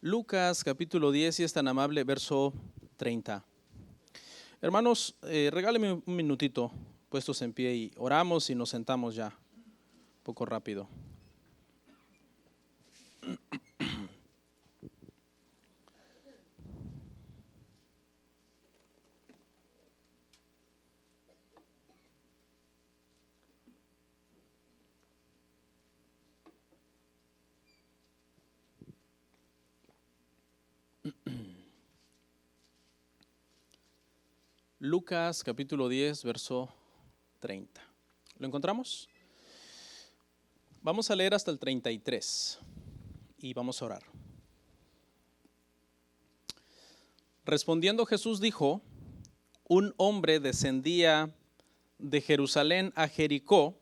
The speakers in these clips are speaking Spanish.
Lucas capítulo 10, si es tan amable, verso 30. Hermanos, regáleme un minutito puestos en pie y oramos y nos sentamos ya, un poco rápido. Lucas capítulo 10, verso 30. ¿Lo encontramos? Vamos a leer hasta el 33 y vamos a orar. Respondiendo Jesús dijo: un hombre descendía de Jerusalén a Jericó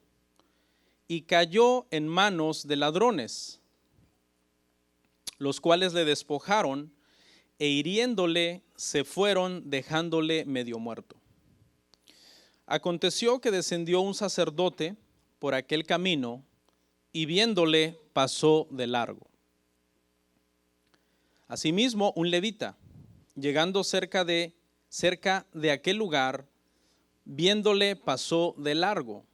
y cayó en manos de ladrones, los cuales le despojaron e hiriéndole se fueron dejándole medio muerto. Aconteció que descendió un sacerdote por aquel camino y viéndole pasó de largo. Asimismo un levita, llegando cerca de aquel lugar, viéndole pasó de largo.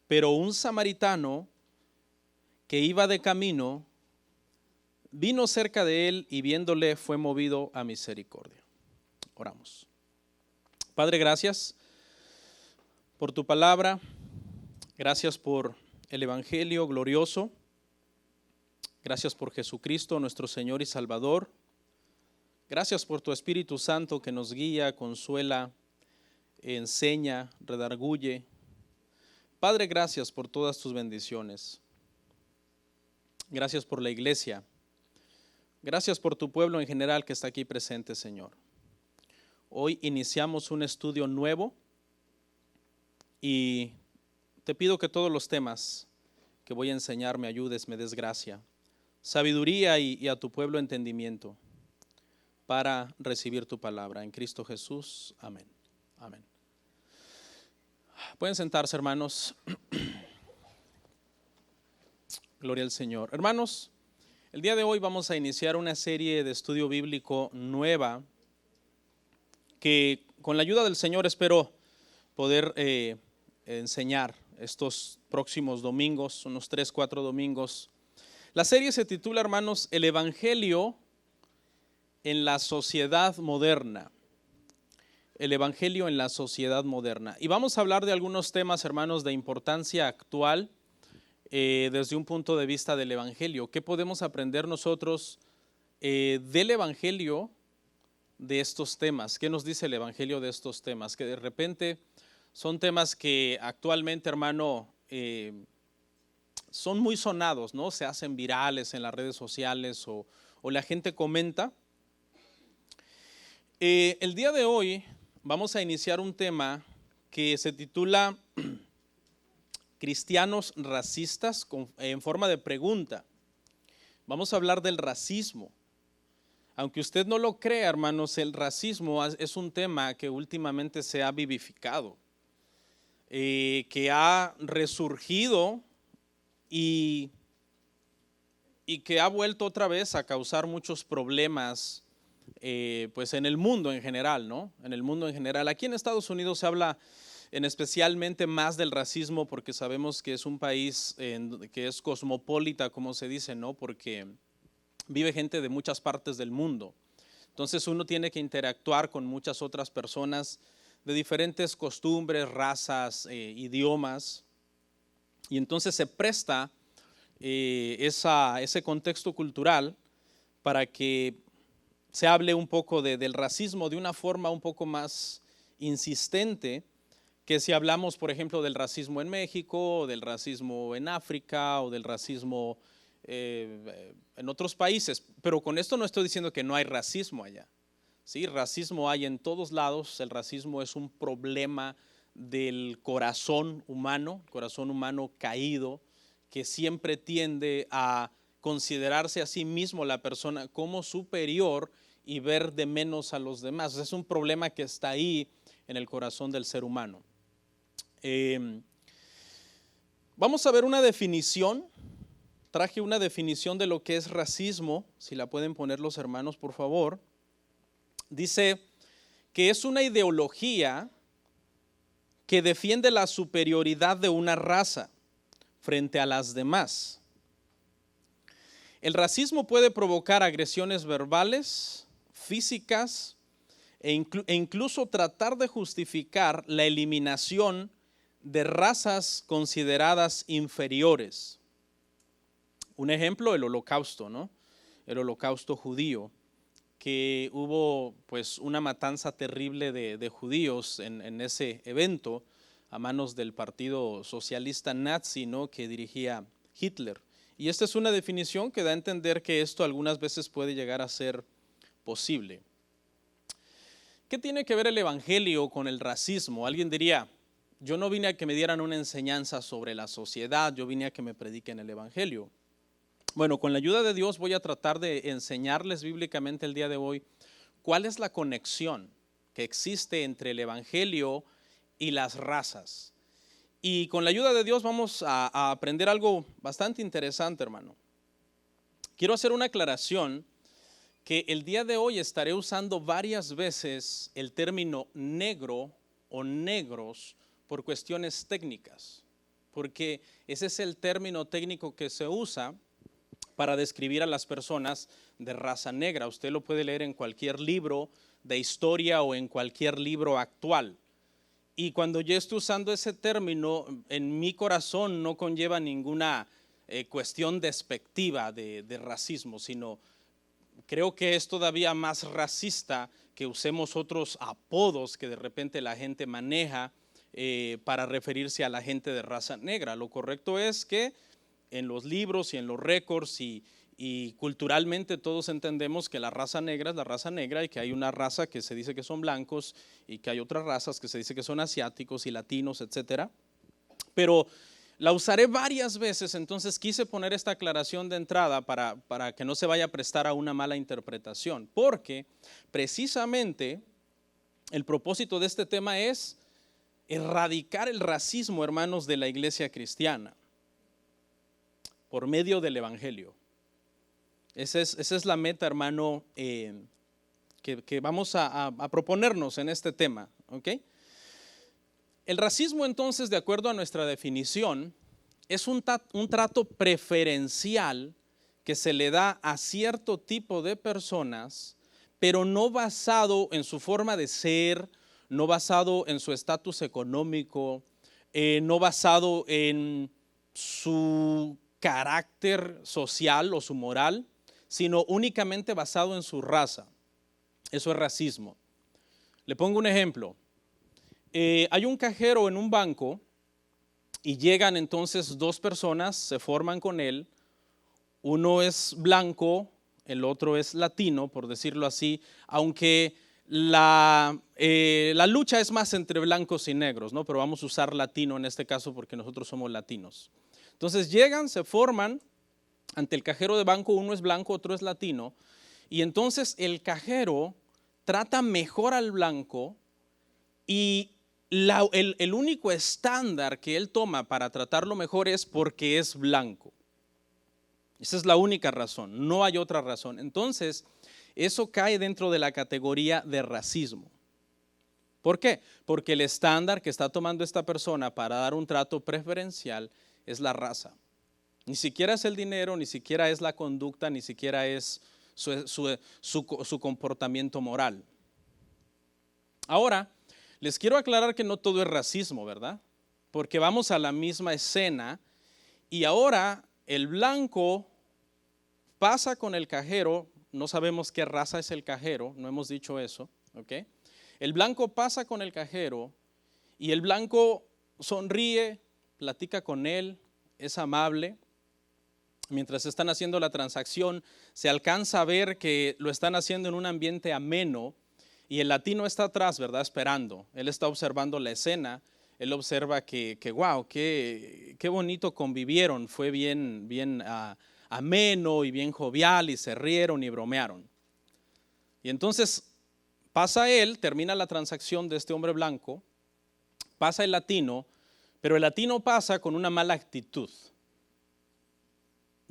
Pero un samaritano que iba de camino vino cerca de él y viéndole fue movido a misericordia. Oramos. Padre, gracias por tu palabra, gracias por el evangelio glorioso, gracias por Jesucristo, nuestro Señor y Salvador, gracias por tu Espíritu Santo que nos guía, consuela, enseña, redarguye. Padre, gracias por todas tus bendiciones, gracias por la iglesia. Gracias por tu pueblo en general que está aquí presente, Señor. Hoy iniciamos un estudio nuevo y te pido que todos los temas que voy a enseñar me ayudes, me des gracia, sabiduría y a tu pueblo entendimiento para recibir tu palabra. En Cristo Jesús, amén. Amén. Pueden sentarse, hermanos. Gloria al Señor. Hermanos, el día de hoy vamos a iniciar una serie de estudio bíblico nueva que con la ayuda del Señor espero poder enseñar estos próximos domingos, unos 3-4 domingos. La serie se titula, hermanos, El Evangelio en la sociedad moderna. El Evangelio en la sociedad moderna. Y vamos a hablar de algunos temas, hermanos, de importancia actual desde un punto de vista del Evangelio. ¿Qué podemos aprender nosotros del Evangelio de estos temas? ¿Qué nos dice el Evangelio de estos temas? Que de repente son temas que actualmente, hermano, son muy sonados, ¿no? Se hacen virales en las redes sociales o la gente comenta. El día de hoy vamos a iniciar un tema que se titula Cristianos racistas en forma de pregunta. Vamos a hablar del racismo. Aunque usted no lo crea, hermanos, el racismo es un tema que últimamente se ha vivificado, que ha resurgido y que ha vuelto otra vez a causar muchos problemas pues en el mundo en general, ¿no? En el mundo en general. Aquí en Estados Unidos se habla especialmente más del racismo porque sabemos que es un país que es cosmopolita, como se dice, ¿no? Porque vive gente de muchas partes del mundo. Entonces uno tiene que interactuar con muchas otras personas de diferentes costumbres, razas, idiomas. Y entonces se presta ese contexto cultural para que se hable un poco del racismo de una forma un poco más insistente que si hablamos, por ejemplo, del racismo en México, o del racismo en África, o del racismo en otros países. Pero con esto no estoy diciendo que no hay racismo allá. Sí, racismo hay en todos lados. El racismo es un problema del corazón humano caído, que siempre tiende a considerarse a sí mismo la persona como superior y ver de menos a los demás. Es un problema que está ahí en el corazón del ser humano. Vamos a ver una definición traje una definición de lo que es racismo, si la pueden poner los hermanos, por favor. Dice que es una ideología que defiende la superioridad de una raza frente a las demás. El racismo puede provocar agresiones verbales, físicas e incluso tratar de justificar la eliminación de razas consideradas inferiores. Un ejemplo, el Holocausto, ¿no? El Holocausto judío, que hubo pues una matanza terrible de judíos en ese evento a manos del Partido Socialista Nazi, ¿no?, que dirigía Hitler. Y esta es una definición que da a entender que esto algunas veces puede llegar a ser posible. ¿Qué tiene que ver el evangelio con el racismo? Alguien diría, yo no vine a que me dieran una enseñanza sobre la sociedad, yo vine a que me prediquen el evangelio. Bueno, con la ayuda de Dios voy a tratar de enseñarles bíblicamente el día de hoy cuál es la conexión que existe entre el evangelio y las razas. Y con la ayuda de Dios vamos a aprender algo bastante interesante, hermano. Quiero hacer una aclaración que el día de hoy estaré usando varias veces el término negro o negros por cuestiones técnicas, porque ese es el término técnico que se usa para describir a las personas de raza negra. Usted lo puede leer en cualquier libro de historia o en cualquier libro actual. Y cuando yo estoy usando ese término, en mi corazón no conlleva ninguna cuestión despectiva de racismo, sino creo que es todavía más racista que usemos otros apodos que de repente la gente maneja para referirse a la gente de raza negra. Lo correcto es que en los libros y en los récords y culturalmente todos entendemos que la raza negra es la raza negra y que hay una raza que se dice que son blancos y que hay otras razas que se dice que son asiáticos y latinos, etcétera. Pero la usaré varias veces, entonces quise poner esta aclaración de entrada para que no se vaya a prestar a una mala interpretación, porque precisamente el propósito de este tema es erradicar el racismo, hermanos, de la iglesia cristiana por medio del evangelio. Esa es la meta, hermano, que vamos a proponernos en este tema, ¿ok? El racismo, entonces, de acuerdo a nuestra definición, es un trato preferencial que se le da a cierto tipo de personas, pero no basado en su forma de ser, no basado en su estatus económico, no basado en su carácter social o su moral, sino únicamente basado en su raza. Eso es racismo. Le pongo un ejemplo. Hay un cajero en un banco y llegan entonces dos personas, se forman con él. Uno es blanco, el otro es latino, por decirlo así, aunque la lucha es más entre blancos y negros, ¿no? Pero vamos a usar latino en este caso porque nosotros somos latinos. Entonces llegan, se forman ante el cajero de banco, uno es blanco, otro es latino, y entonces el cajero trata mejor al blanco y el único estándar que él toma para tratarlo mejor es porque es blanco. Esa es la única razón, no hay otra razón. Entonces, eso cae dentro de la categoría de racismo. ¿Por qué? Porque el estándar que está tomando esta persona para dar un trato preferencial es la raza. Ni siquiera es el dinero, ni siquiera es la conducta, ni siquiera es su comportamiento moral. Ahora, les quiero aclarar que no todo es racismo, ¿verdad? Porque vamos a la misma escena y ahora el blanco pasa con el cajero, no sabemos qué raza es el cajero, no hemos dicho eso, ¿ok? El blanco pasa con el cajero y el blanco sonríe, platica con él, es amable. Mientras están haciendo la transacción, se alcanza a ver que lo están haciendo en un ambiente ameno y el latino está atrás, ¿verdad? Esperando. Él está observando la escena, él observa que wow, qué bonito convivieron, fue bien ameno y bien jovial y se rieron y bromearon. Y entonces pasa él, termina la transacción de este hombre blanco, pasa el latino, pero el latino pasa con una mala actitud.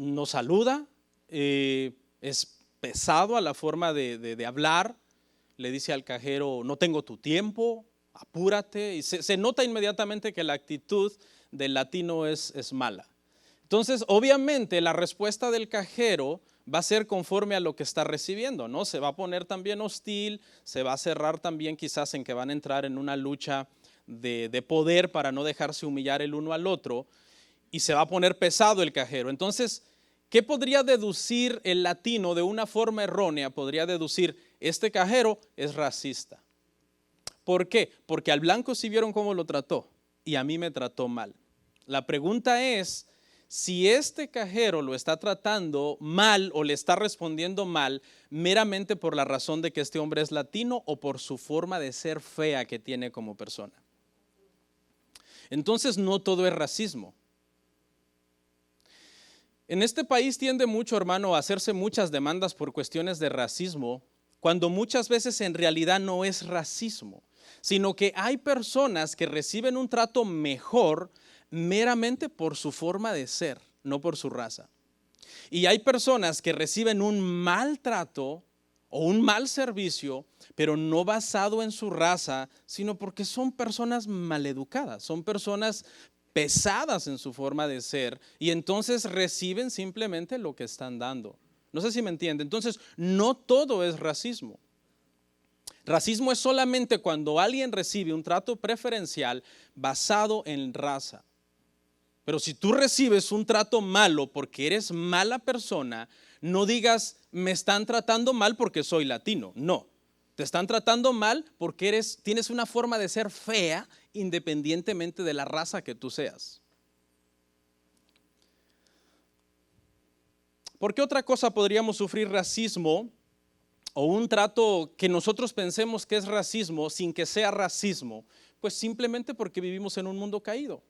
no saluda, es pesado a la forma de hablar, le dice al cajero, no tengo tu tiempo, apúrate, y se nota inmediatamente que la actitud del latino es mala. Entonces, obviamente, la respuesta del cajero va a ser conforme a lo que está recibiendo, ¿no? Se va a poner también hostil, se va a cerrar también quizás en que van a entrar en una lucha de poder para no dejarse humillar el uno al otro, y se va a poner pesado el cajero. Entonces, ¿qué podría deducir el latino de una forma errónea? Podría deducir, este cajero es racista. ¿Por qué? Porque al blanco sí vieron cómo lo trató y a mí me trató mal. La pregunta es, si este cajero lo está tratando mal o le está respondiendo mal meramente por la razón de que este hombre es latino o por su forma de ser fea que tiene como persona. Entonces no todo es racismo. En este país tiende mucho, hermano, a hacerse muchas demandas por cuestiones de racismo, cuando muchas veces en realidad no es racismo, sino que hay personas que reciben un trato mejor meramente por su forma de ser, no por su raza. Y hay personas que reciben un mal trato o un mal servicio, pero no basado en su raza, sino porque son personas maleducadas, son personas pesadas en su forma de ser y entonces reciben simplemente lo que están dando. No sé si me entiende. Entonces, no todo es racismo. Racismo es solamente cuando alguien recibe un trato preferencial basado en raza. Pero si tú recibes un trato malo porque eres mala persona, no digas, me están tratando mal porque soy latino. No, te están tratando mal porque tienes una forma de ser fea independientemente de la raza que tú seas. ¿Por qué otra cosa podríamos sufrir racismo o un trato que nosotros pensemos que es racismo sin que sea racismo? Pues simplemente porque vivimos en un mundo caído.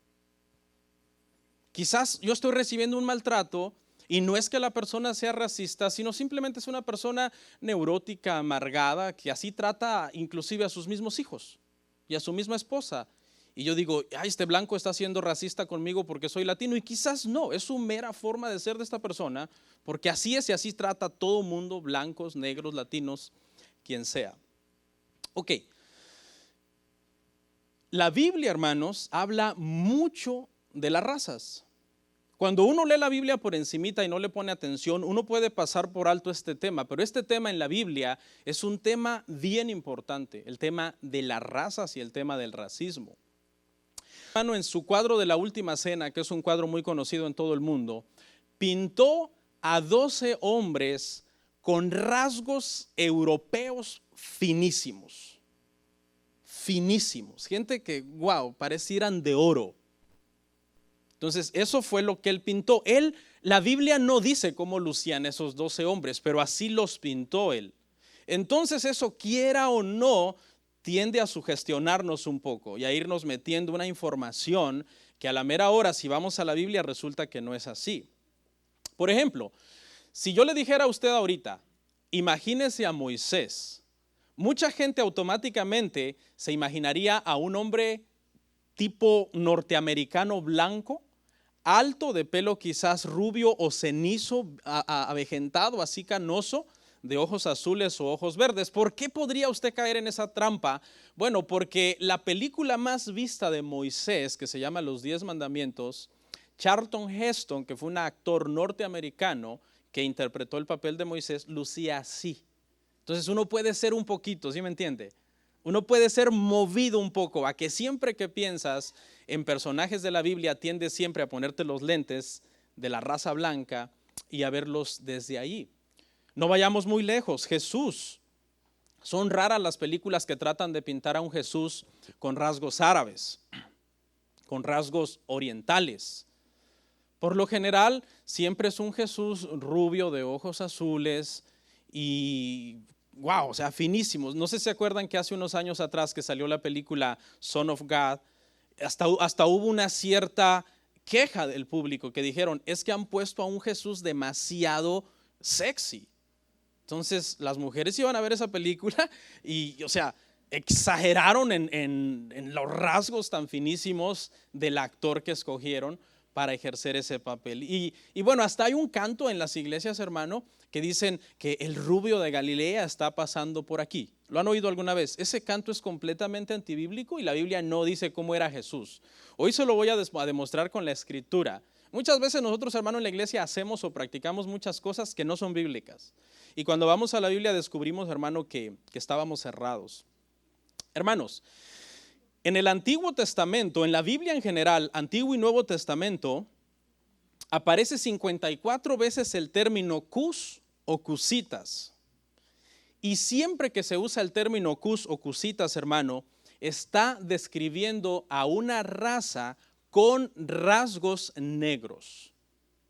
Quizás yo estoy recibiendo un maltrato y no es que la persona sea racista, sino simplemente es una persona neurótica, amargada, que así trata inclusive a sus mismos hijos y a su misma esposa. Y yo digo, ay, este blanco está siendo racista conmigo porque soy latino. Y quizás no, es su mera forma de ser de esta persona, porque así es y así trata a todo mundo, blancos, negros, latinos, quien sea. Ok. La Biblia, hermanos, habla mucho de las razas. Cuando uno lee la Biblia por encimita y no le pone atención, uno puede pasar por alto este tema, pero este tema en la Biblia es un tema bien importante, el tema de las razas y el tema del racismo. Hermano, en su cuadro de La Última Cena, que es un cuadro muy conocido en todo el mundo, pintó a 12 hombres con rasgos europeos finísimos, gente que, wow, parecieran de oro. Entonces, eso fue lo que él pintó. La Biblia no dice cómo lucían esos 12 hombres, pero así los pintó él. Entonces, eso, quiera o no, tiende a sugestionarnos un poco y a irnos metiendo una información que a la mera hora, si vamos a la Biblia, resulta que no es así. Por ejemplo, si yo le dijera a usted ahorita, imagínese a Moisés, mucha gente automáticamente se imaginaría a un hombre tipo norteamericano blanco, alto, de pelo quizás rubio o cenizo, avejentado, así canoso, de ojos azules o ojos verdes. ¿Por qué podría usted caer en esa trampa? Bueno, porque la película más vista de Moisés, que se llama Los 10 Mandamientos, Charlton Heston, que fue un actor norteamericano que interpretó el papel de Moisés, lucía así. Entonces uno puede ser un poquito, ¿sí me entiende? Uno puede ser movido un poco a que siempre que piensas en personajes de la Biblia tiendes siempre a ponerte los lentes de la raza blanca y a verlos desde ahí. No vayamos muy lejos. Jesús. Son raras las películas que tratan de pintar a un Jesús con rasgos árabes, con rasgos orientales. Por lo general, siempre es un Jesús rubio de ojos azules y wow, o sea, finísimos. No sé si se acuerdan que hace unos años atrás que salió la película Son of God, hasta hubo una cierta queja del público que dijeron, es que han puesto a un Jesús demasiado sexy. Entonces las mujeres iban a ver esa película y, o sea, exageraron en los rasgos tan finísimos del actor que escogieron, para ejercer ese papel. Y bueno, hasta hay un canto en las iglesias, hermano, que dicen que el rubio de Galilea está pasando por aquí. ¿Lo han oído alguna vez? Ese canto es completamente antibíblico y la Biblia no dice cómo era Jesús. Hoy se lo voy a demostrar con la escritura. Muchas veces nosotros, hermano, en la iglesia hacemos o practicamos muchas cosas que no son bíblicas. Y cuando vamos a la Biblia descubrimos, hermano, que estábamos errados. Hermanos, en el Antiguo Testamento, en la Biblia en general, Antiguo y Nuevo Testamento, aparece 54 veces el término cus o cusitas. Y siempre que se usa el término cus o cusitas, hermano, está describiendo a una raza con rasgos negros.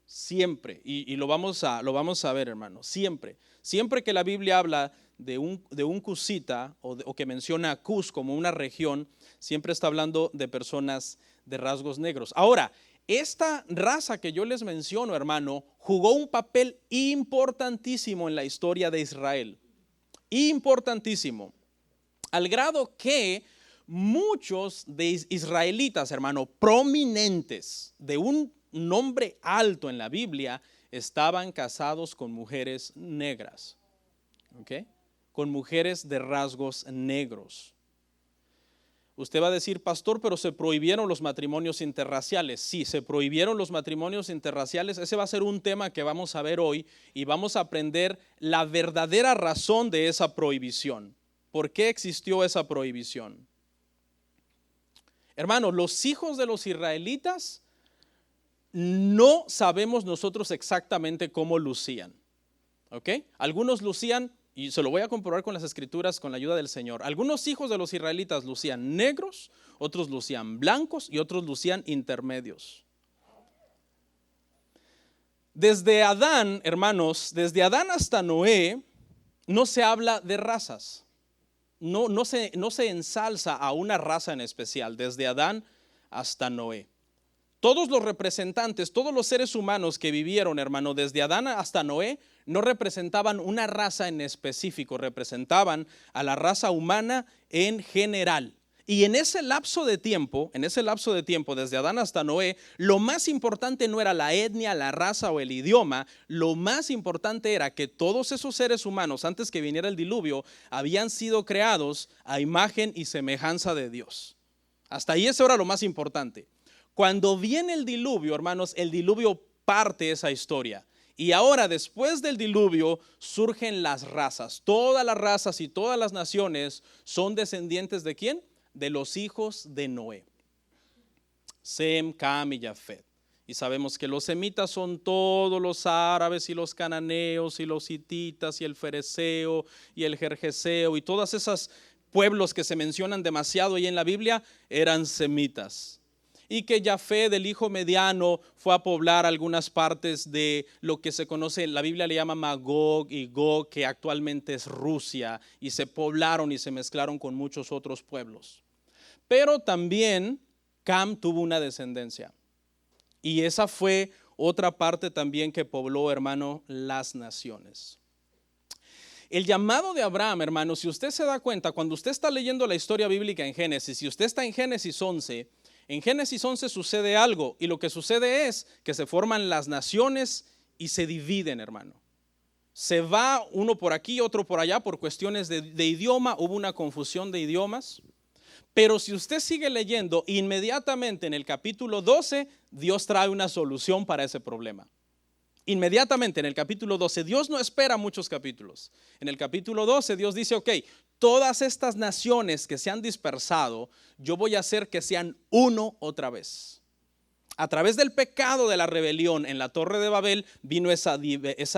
Siempre, y lo vamos a ver, hermano, siempre. Siempre que la Biblia habla de un cusita o que menciona a Cus como una región, siempre está hablando de personas de rasgos negros. Ahora, esta raza que yo les menciono, hermano, jugó un papel importantísimo en la historia de Israel. Importantísimo. Al grado que muchos de israelitas, hermano, prominentes, de un nombre alto en la Biblia, estaban casados con mujeres negras. ¿Ok? Con mujeres de rasgos negros. Usted va a decir, pastor, pero se prohibieron los matrimonios interraciales. Sí, se prohibieron los matrimonios interraciales. Ese va a ser un tema que vamos a ver hoy y vamos a aprender la verdadera razón de esa prohibición. ¿Por qué existió esa prohibición? Hermanos, los hijos de los israelitas no sabemos nosotros exactamente cómo lucían. ¿Ok? Algunos lucían, y se lo voy a comprobar con las escrituras con la ayuda del Señor. Algunos hijos de los israelitas lucían negros, otros lucían blancos y otros lucían intermedios. Desde Adán, hermanos, desde Adán hasta Noé, no se habla de razas. No se ensalza a una raza en especial, desde Adán hasta Noé. Todos los representantes, todos los seres humanos que vivieron, hermano, desde Adán hasta Noé, no representaban una raza en específico, representaban a la raza humana en general. Y en ese lapso de tiempo, desde Adán hasta Noé, lo más importante no era la etnia, la raza o el idioma, lo más importante era que todos esos seres humanos, antes que viniera el diluvio, habían sido creados a imagen y semejanza de Dios. Hasta ahí eso era lo más importante. Cuando viene el diluvio, hermanos, el diluvio parte esa historia. Y ahora, después del diluvio, surgen las razas. Todas las razas y todas las naciones son descendientes ¿de quién? De los hijos de Noé. Sem, Cam y Jafet. Y sabemos que los semitas son todos los árabes y los cananeos y los hititas y el fereceo y el jerjeseo y todas esas pueblos que se mencionan demasiado ahí en la Biblia eran semitas. Y que Jafet, el hijo mediano, fue a poblar algunas partes de lo que se conoce, la Biblia le llama Magog y Gog, que actualmente es Rusia, y se poblaron y se mezclaron con muchos otros pueblos. Pero también Cam tuvo una descendencia, y esa fue otra parte también que pobló, hermano, las naciones. El llamado de Abraham, hermano, si usted se da cuenta, cuando usted está leyendo la historia bíblica en Génesis, si usted está en Génesis 11, en Génesis 11 sucede algo, y lo que sucede es que se forman las naciones y se dividen, hermano. Se va uno por aquí, otro por allá, por cuestiones de idioma, hubo una confusión de idiomas. Pero si usted sigue leyendo, inmediatamente en el capítulo 12, Dios trae una solución para ese problema. Inmediatamente en el capítulo 12, Dios no espera muchos capítulos. En el capítulo 12 Dios dice, ok, todas estas naciones que se han dispersado, yo voy a hacer que sean uno otra vez. A través del pecado de la rebelión en la Torre de Babel vino esa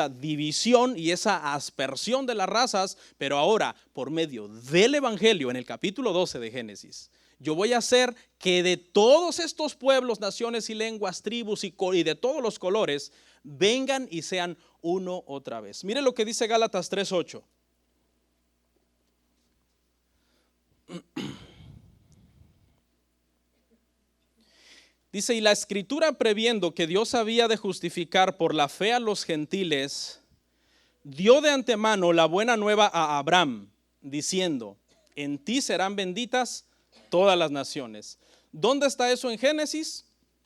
división y esa aspersión de las razas, pero ahora por medio del Evangelio en el capítulo 12 de Génesis, yo voy a hacer que de todos estos pueblos, naciones y lenguas, tribus y de todos los colores, vengan y sean uno otra vez. Mire lo que dice Gálatas 3:8. Dice, y la escritura previendo que Dios había de justificar por la fe a los gentiles, dio de antemano la buena nueva a Abraham, diciendo, en ti serán benditas todas las naciones. ¿Dónde está eso en Génesis?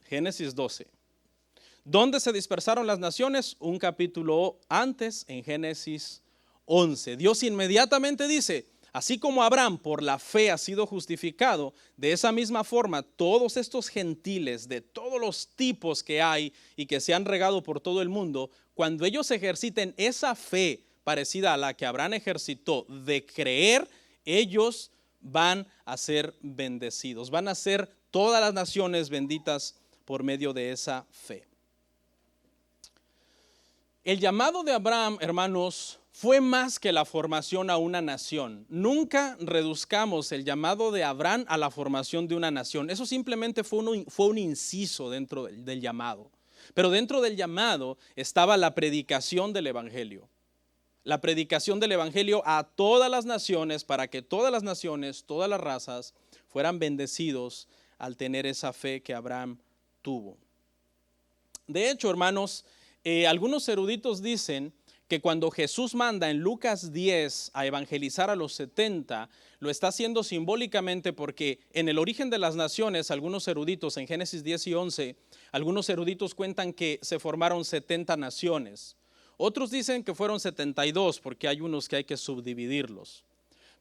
Génesis 12. ¿Dónde se dispersaron las naciones? Un capítulo antes, en Génesis 11. Dios inmediatamente dice, así como Abraham por la fe ha sido justificado, de esa misma forma todos estos gentiles de todos los tipos que hay y que se han regado por todo el mundo, cuando ellos ejerciten esa fe parecida a la que Abraham ejercitó de creer, ellos van a ser bendecidos, van a ser todas las naciones benditas por medio de esa fe. El llamado de Abraham, hermanos, fue más que la formación a una nación. Nunca reduzcamos el llamado de Abraham a la formación de una nación. Eso simplemente fue un inciso dentro del llamado. Pero dentro del llamado estaba la predicación del evangelio. La predicación del evangelio a todas las naciones para que todas las naciones, todas las razas fueran bendecidos al tener esa fe que Abraham tuvo. De hecho, hermanos, algunos eruditos dicen que cuando Jesús manda en Lucas 10 a evangelizar a los 70, lo está haciendo simbólicamente porque en el origen de las naciones, algunos eruditos en Génesis 10 y 11, algunos eruditos cuentan que se formaron 70 naciones. Otros dicen que fueron 72 porque hay unos que hay que subdividirlos.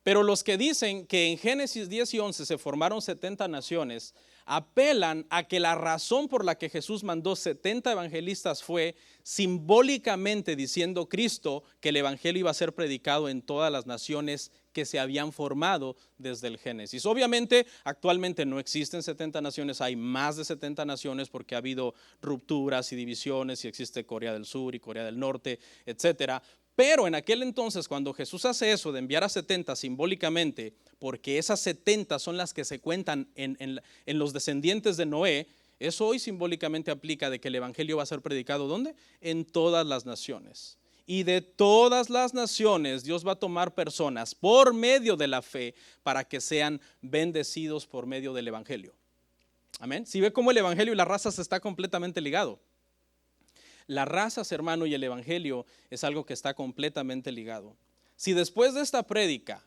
Pero los que dicen que en Génesis 10 y 11 se formaron 70 naciones, apelan a que la razón por la que Jesús mandó 70 evangelistas fue simbólicamente diciendo Cristo que el evangelio iba a ser predicado en todas las naciones que se habían formado desde el Génesis. Obviamente, actualmente no existen 70 naciones, hay más de 70 naciones porque ha habido rupturas y divisiones y existe Corea del Sur y Corea del Norte, etcétera. Pero en aquel entonces, cuando Jesús hace eso de enviar a 70 simbólicamente, porque esas 70 son las que se cuentan en los descendientes de Noé, eso hoy simbólicamente aplica de que el evangelio va a ser predicado ¿dónde? En todas las naciones. Y de todas las naciones Dios va a tomar personas por medio de la fe para que sean bendecidos por medio del evangelio. Amén. Si ve cómo el evangelio y las razas está completamente ligado. Las razas, hermano, y el evangelio es algo que está completamente ligado. Si después de esta prédica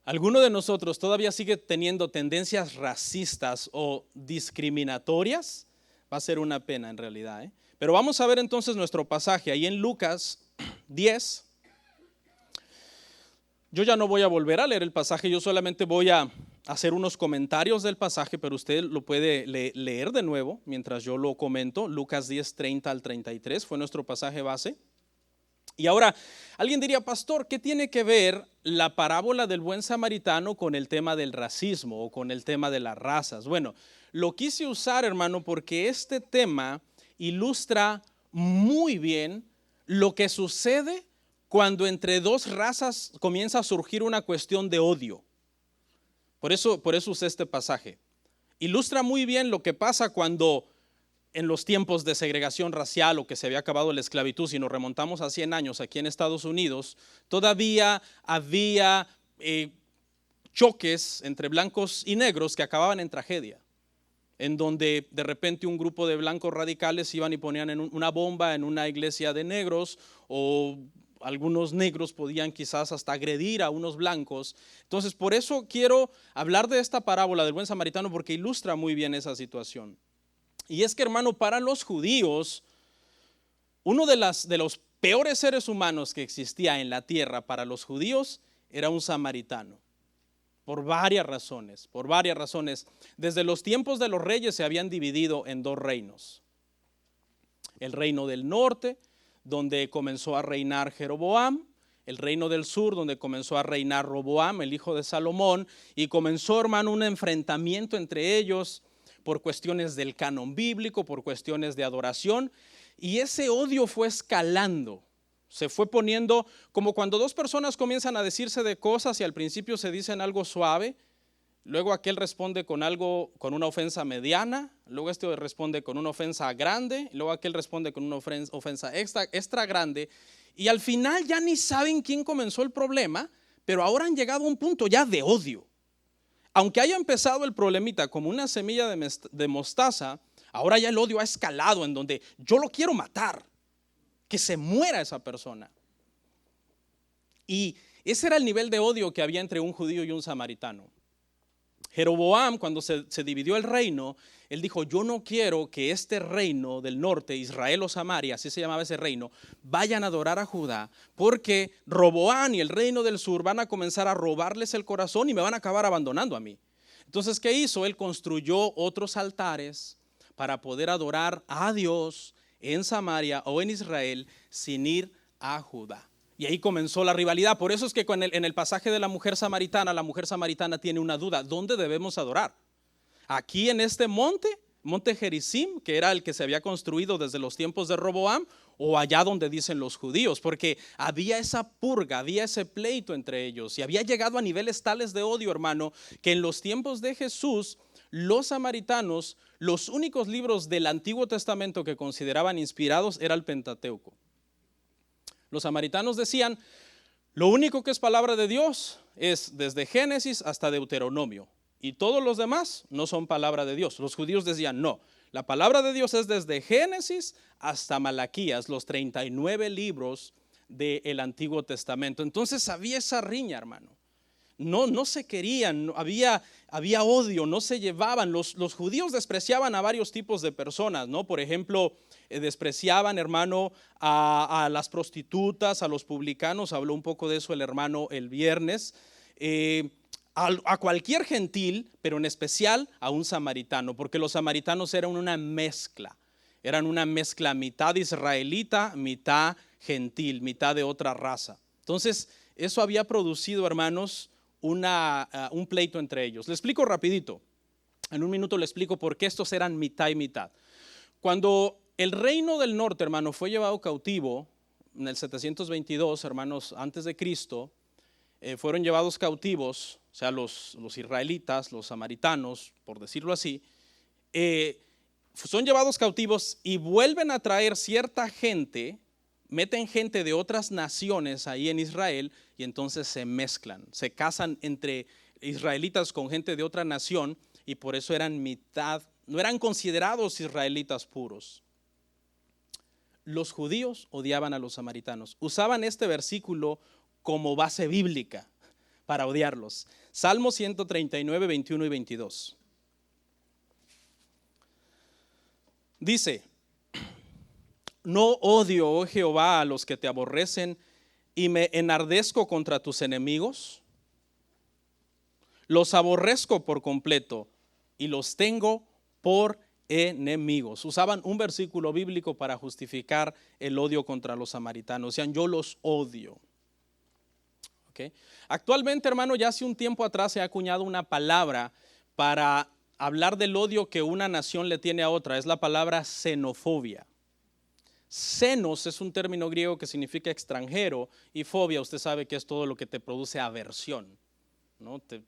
alguno de nosotros todavía sigue teniendo tendencias racistas o discriminatorias, va a ser una pena en realidad, Pero vamos a ver entonces nuestro pasaje ahí en Lucas 10. Yo ya no voy a volver a leer el pasaje, yo solamente voy a hacer unos comentarios del pasaje, pero usted lo puede leer de nuevo mientras yo lo comento. Lucas 10, 30 al 33 fue nuestro pasaje base. Y ahora, alguien diría, pastor, ¿qué tiene que ver la parábola del buen samaritano con el tema del racismo o con el tema de las razas? Bueno, lo quise usar, hermano, porque este tema ilustra muy bien lo que sucede cuando entre dos razas comienza a surgir una cuestión de odio. Por eso usé este pasaje. Ilustra muy bien lo que pasa cuando en los tiempos de segregación racial o que se había acabado la esclavitud, si nos remontamos a 100 años aquí en Estados Unidos, todavía había choques entre blancos y negros que acababan en tragedia, en donde de repente un grupo de blancos radicales iban y ponían una bomba en una iglesia de negros, o algunos negros podían quizás hasta agredir a unos blancos. Entonces, por eso quiero hablar de esta parábola del buen samaritano, porque ilustra muy bien esa situación. Y es que, hermano, para los judíos, uno de los peores seres humanos que existía en la tierra para los judíos era un samaritano. Por varias razones. Desde los tiempos de los reyes se habían dividido en dos reinos. El reino del norte, donde comenzó a reinar Jeroboam, el reino del sur, donde comenzó a reinar Roboam, el hijo de Salomón, y comenzó, hermano, un enfrentamiento entre ellos por cuestiones del canon bíblico, por cuestiones de adoración, y ese odio fue escalando. Se fue poniendo como cuando dos personas comienzan a decirse de cosas y al principio se dicen algo suave, luego aquel responde con una ofensa mediana, luego este responde con una ofensa grande, luego aquel responde con una ofensa extra grande, y al final ya ni saben quién comenzó el problema, pero ahora han llegado a un punto ya de odio. Aunque haya empezado el problemita como una semilla de mostaza, ahora ya el odio ha escalado en donde yo lo quiero matar, que se muera esa persona. Y ese era el nivel de odio que había entre un judío y un samaritano. Jeroboam, cuando se dividió el reino, él dijo, yo no quiero que este reino del norte, Israel o Samaria, así se llamaba ese reino, vayan a adorar a Judá, porque Roboam y el reino del sur van a comenzar a robarles el corazón y me van a acabar abandonando a mí. Entonces, ¿qué hizo? Él construyó otros altares para poder adorar a Dios en Samaria o en Israel sin ir a Judá. Y ahí comenzó la rivalidad. Por eso es que en el pasaje de la mujer samaritana tiene una duda. ¿Dónde debemos adorar? Aquí en este monte Gerizim, que era el que se había construido desde los tiempos de Roboam, o allá donde dicen los judíos, porque había esa purga, había ese pleito entre ellos y había llegado a niveles tales de odio, hermano, que en los tiempos de Jesús, los samaritanos, los únicos libros del Antiguo Testamento que consideraban inspirados era el Pentateuco. Los samaritanos decían, lo único que es palabra de Dios es desde Génesis hasta Deuteronomio, y todos los demás no son palabra de Dios. Los judíos decían, no, la palabra de Dios es desde Génesis hasta Malaquías, los 39 libros del Antiguo Testamento. Entonces había esa riña, hermano. No se querían, había odio, no se llevaban. Los judíos despreciaban a varios tipos de personas, ¿no? Por ejemplo, despreciaban, hermano, a las prostitutas, a los publicanos. Habló un poco de eso el hermano el viernes. A cualquier gentil, pero en especial a un samaritano, porque los samaritanos eran una mezcla mitad israelita, mitad gentil, mitad de otra raza. Entonces, eso había producido, hermanos, un pleito entre ellos. Le explico rapidito, en un minuto le explico por qué estos eran mitad y mitad. Cuando el reino del norte, hermano, fue llevado cautivo en el 722, hermanos, antes de Cristo, fueron llevados cautivos, o sea, los israelitas, los samaritanos, por decirlo así, son llevados cautivos y vuelven a traer cierta gente, meten gente de otras naciones ahí en Israel y entonces se mezclan, se casan entre israelitas con gente de otra nación y por eso eran mitad, no eran considerados israelitas puros. Los judíos odiaban a los samaritanos, usaban este versículo como base bíblica para odiarlos. Salmo 139, 21 y 22. Dice, no odio, oh Jehová, a los que te aborrecen y me enardezco contra tus enemigos. Los aborrezco por completo y los tengo por enemigos. Usaban un versículo bíblico para justificar el odio contra los samaritanos. Decían, yo los odio. ¿Okay? Actualmente, hermano, ya hace un tiempo atrás se ha acuñado una palabra para hablar del odio que una nación le tiene a otra. Es la palabra xenofobia. Xenos es un término griego que significa extranjero y fobia, usted sabe que es todo lo que te produce aversión, ¿no? Te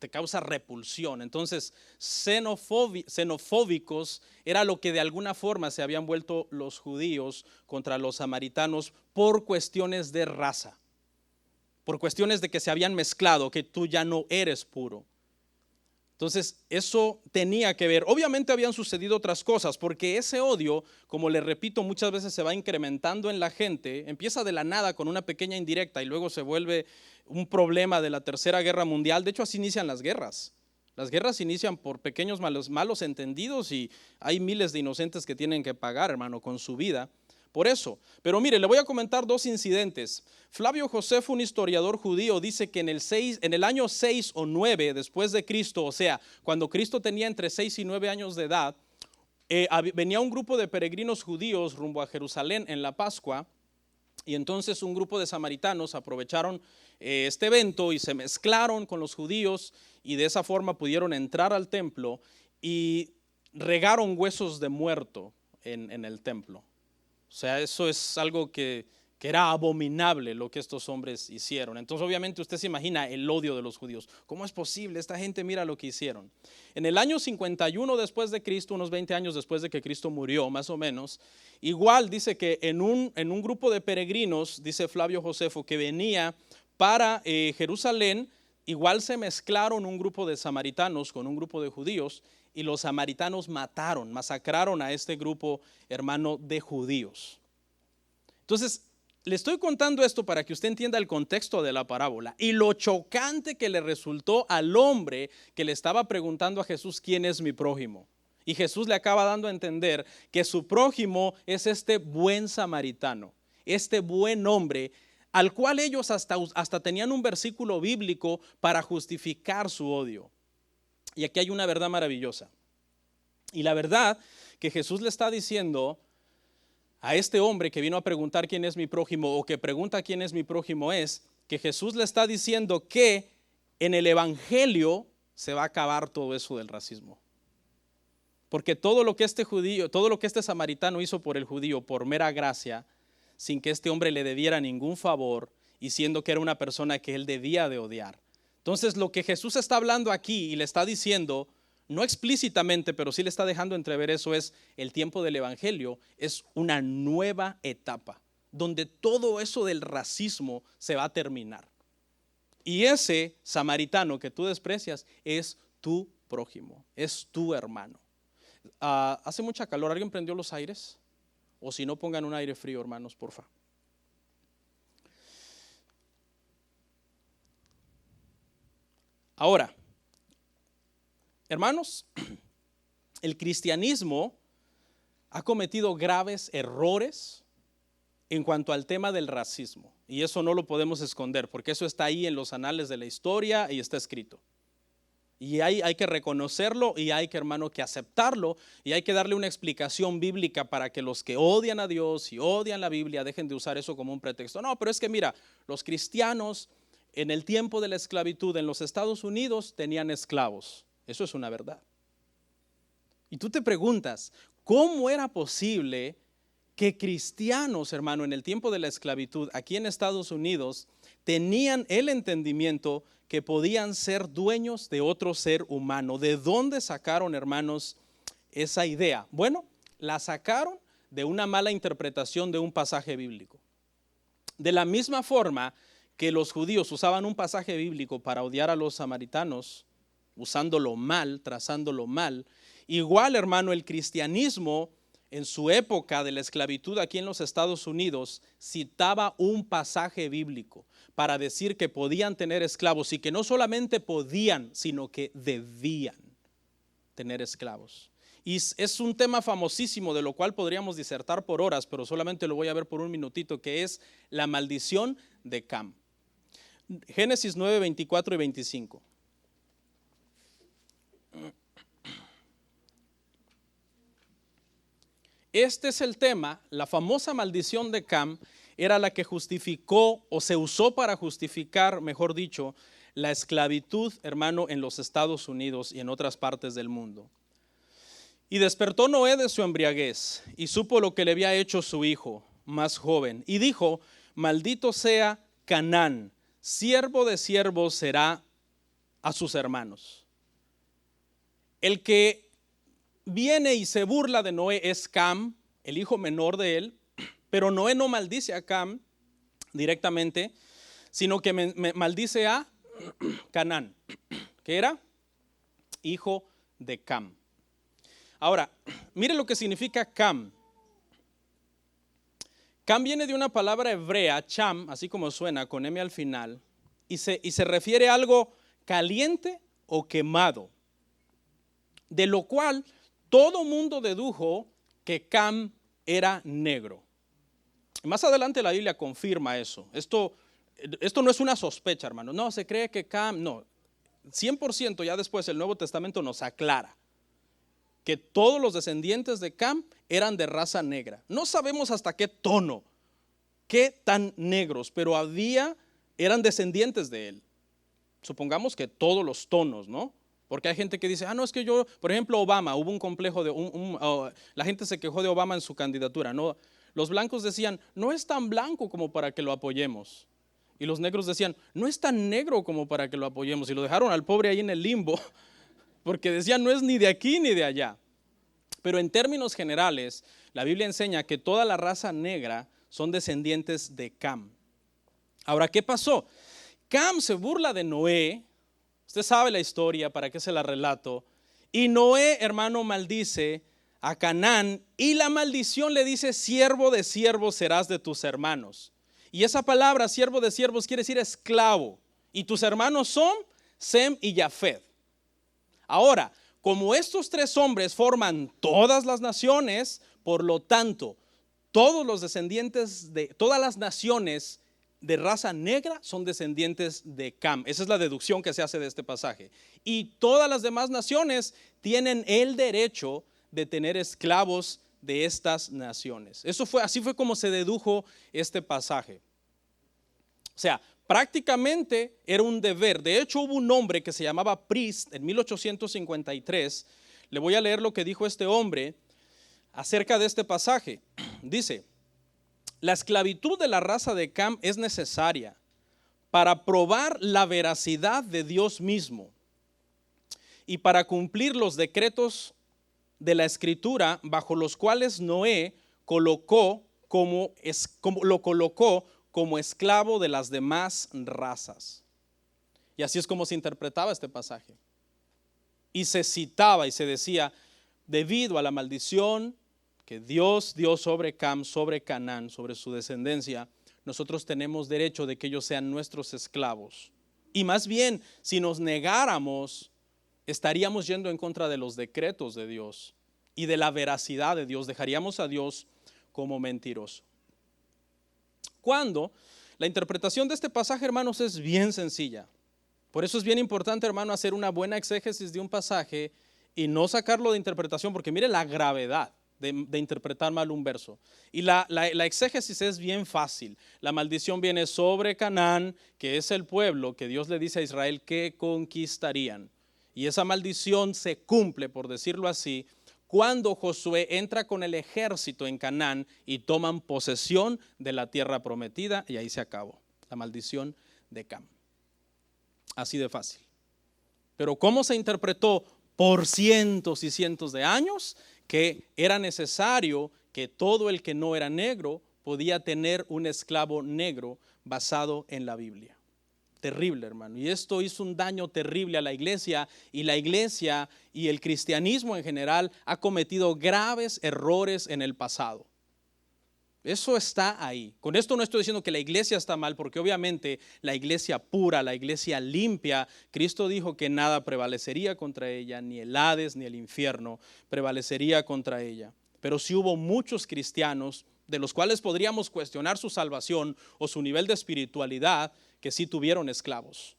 causa repulsión. Entonces, xenofóbicos era lo que de alguna forma se habían vuelto los judíos contra los samaritanos por cuestiones de raza, por cuestiones de que se habían mezclado, que tú ya no eres puro. Entonces, eso tenía que ver. Obviamente habían sucedido otras cosas, porque ese odio, como le repito, muchas veces se va incrementando en la gente, empieza de la nada con una pequeña indirecta y luego se vuelve un problema de la Tercera Guerra Mundial. De hecho, así inician las guerras. Las guerras inician por pequeños malos entendidos y hay miles de inocentes que tienen que pagar, hermano, con su vida. Por eso, pero mire, le voy a comentar dos incidentes. Flavio Josefo, un historiador judío, dice que en el año 6 o 9 después de Cristo, o sea, cuando Cristo tenía entre 6 y 9 años de edad, venía un grupo de peregrinos judíos rumbo a Jerusalén en la Pascua, y entonces un grupo de samaritanos aprovecharon este evento y se mezclaron con los judíos y de esa forma pudieron entrar al templo y regaron huesos de muerto en el templo. O sea, eso es algo que era abominable lo que estos hombres hicieron. Entonces, obviamente, usted se imagina el odio de los judíos. ¿Cómo es posible? Esta gente mira lo que hicieron. En el año 51 después de Cristo, unos 20 años después de que Cristo murió, más o menos, igual dice que en un grupo de peregrinos, dice Flavio Josefo, que venía para Jerusalén, igual se mezclaron un grupo de samaritanos con un grupo de judíos, y los samaritanos masacraron a este grupo, hermano, de judíos. Entonces, le estoy contando esto para que usted entienda el contexto de la parábola y lo chocante que le resultó al hombre que le estaba preguntando a Jesús quién es mi prójimo. Y Jesús le acaba dando a entender que su prójimo es este buen samaritano, este buen hombre al cual ellos hasta tenían un versículo bíblico para justificar su odio. Y aquí hay una verdad maravillosa. Y la verdad que Jesús le está diciendo a este hombre que vino a preguntar quién es mi prójimo o que pregunta quién es mi prójimo es que Jesús le está diciendo que en el evangelio se va a acabar todo eso del racismo. Porque todo lo que este samaritano hizo por el judío por mera gracia, sin que este hombre le debiera ningún favor y siendo que era una persona que él debía de odiar. Entonces lo que Jesús está hablando aquí y le está diciendo, no explícitamente, pero sí le está dejando entrever eso, es el tiempo del evangelio, es una nueva etapa, donde todo eso del racismo se va a terminar. Y ese samaritano que tú desprecias es tu prójimo, es tu hermano. Hace mucha calor, ¿alguien prendió los aires? O si no, pongan un aire frío, hermanos, porfa. Ahora, hermanos, el cristianismo ha cometido graves errores en cuanto al tema del racismo. Y eso no lo podemos esconder, porque eso está ahí en los anales de la historia y está escrito. Y hay que reconocerlo y hay que, hermano, que aceptarlo y hay que darle una explicación bíblica para que los que odian a Dios y odian la Biblia dejen de usar eso como un pretexto. No, pero es que mira, los cristianos en el tiempo de la esclavitud en los Estados Unidos tenían esclavos. Eso es una verdad. Y tú te preguntas, ¿cómo era posible que cristianos, hermano, en el tiempo de la esclavitud aquí en Estados Unidos tenían el entendimiento que podían ser dueños de otro ser humano? ¿De dónde sacaron, hermanos, esa idea? Bueno, la sacaron de una mala interpretación de un pasaje bíblico. De la misma forma que los judíos usaban un pasaje bíblico para odiar a los samaritanos, usándolo mal, trazándolo mal, igual, hermano, el cristianismo en su época de la esclavitud aquí en los Estados Unidos citaba un pasaje bíblico para decir que podían tener esclavos y que no solamente podían, sino que debían tener esclavos. Y es un tema famosísimo de lo cual podríamos disertar por horas, pero solamente lo voy a ver por un minutito, que es la maldición de Cam. Génesis 9, 24 y 25. Este es el tema. La famosa maldición de Cam era la que justificó o se usó para justificar, mejor dicho, la esclavitud, hermano, en los Estados Unidos y en otras partes del mundo. Y despertó Noé de su embriaguez y supo lo que le había hecho su hijo más joven y dijo: maldito sea Canaán, siervo de siervos será a sus hermanos. El que viene y se burla de Noé es Cam, el hijo menor de él, pero Noé no maldice a Cam directamente, sino que maldice a Canaán, que era hijo de Cam. Ahora, mire lo que significa Cam. Cam viene de una palabra hebrea, cham, así como suena, con M al final, y se refiere a algo caliente o quemado, de lo cual todo mundo dedujo que Cam era negro. Más adelante la Biblia confirma eso. Esto no es una sospecha, hermano. No, se cree que Cam, no. 100% ya después el Nuevo Testamento nos aclara que todos los descendientes de Cam eran de raza negra. No sabemos hasta qué tono, qué tan negros, pero eran descendientes de él. Supongamos que todos los tonos, ¿no? Porque hay gente que dice, no, es que yo, por ejemplo, Obama, hubo un complejo la gente se quejó de Obama en su candidatura, ¿no? Los blancos decían, no es tan blanco como para que lo apoyemos. Y los negros decían, no es tan negro como para que lo apoyemos. Y lo dejaron al pobre ahí en el limbo, porque decían, no es ni de aquí ni de allá. Pero en términos generales, la Biblia enseña que toda la raza negra son descendientes de Cam. Ahora, ¿qué pasó? Cam se burla de Noé. Usted sabe la historia, ¿para qué se la relato? Y Noé, hermano, maldice a Canaán y la maldición le dice, siervo de siervos serás de tus hermanos. Y esa palabra, siervo de siervos, quiere decir esclavo. Y tus hermanos son Sem y Jafet. Ahora, como estos tres hombres forman todas las naciones, por lo tanto, todos los descendientes de todas las naciones de raza negra son descendientes de Cam. Esa es la deducción que se hace de este pasaje. Y todas las demás naciones tienen el derecho de tener esclavos de estas naciones. Así fue como se dedujo este pasaje. O sea, prácticamente era un deber. De hecho, hubo un hombre que se llamaba Priest en 1853. Le voy a leer lo que dijo este hombre acerca de este pasaje. Dice: la esclavitud de la raza de Cam es necesaria para probar la veracidad de Dios mismo y para cumplir los decretos de la Escritura bajo los cuales Noé lo colocó como esclavo de las demás razas. Y así es como se interpretaba este pasaje. Y se citaba y se decía: debido a la maldición que Dios dio sobre Cam, sobre Canaán, sobre su descendencia, nosotros tenemos derecho de que ellos sean nuestros esclavos. Y más bien, si nos negáramos, estaríamos yendo en contra de los decretos de Dios y de la veracidad de Dios. Dejaríamos a Dios como mentiroso. Cuando la interpretación de este pasaje, hermanos, es bien sencilla. Por eso es bien importante, hermano, hacer una buena exégesis de un pasaje y no sacarlo de interpretación, porque mire la gravedad de interpretar mal un verso. Y la exégesis es bien fácil. La maldición viene sobre Canaán, que es el pueblo que Dios le dice a Israel que conquistarían. Y esa maldición se cumple, por decirlo así, cuando Josué entra con el ejército en Canaán y toman posesión de la tierra prometida, y ahí se acabó la maldición de Cam. Así de fácil. Pero ¿cómo se interpretó por cientos y cientos de años? Que era necesario que todo el que no era negro podía tener un esclavo negro basado en la Biblia. Terrible, hermano. Y esto hizo un daño terrible a la iglesia, y la iglesia y el cristianismo en general ha cometido graves errores en el pasado. Eso está ahí. Con esto no estoy diciendo que la iglesia está mal, porque obviamente la iglesia pura, la iglesia limpia, Cristo dijo que nada prevalecería contra ella, ni el Hades ni el infierno prevalecería contra ella. Pero sí hubo muchos cristianos de los cuales podríamos cuestionar su salvación o su nivel de espiritualidad, que sí tuvieron esclavos.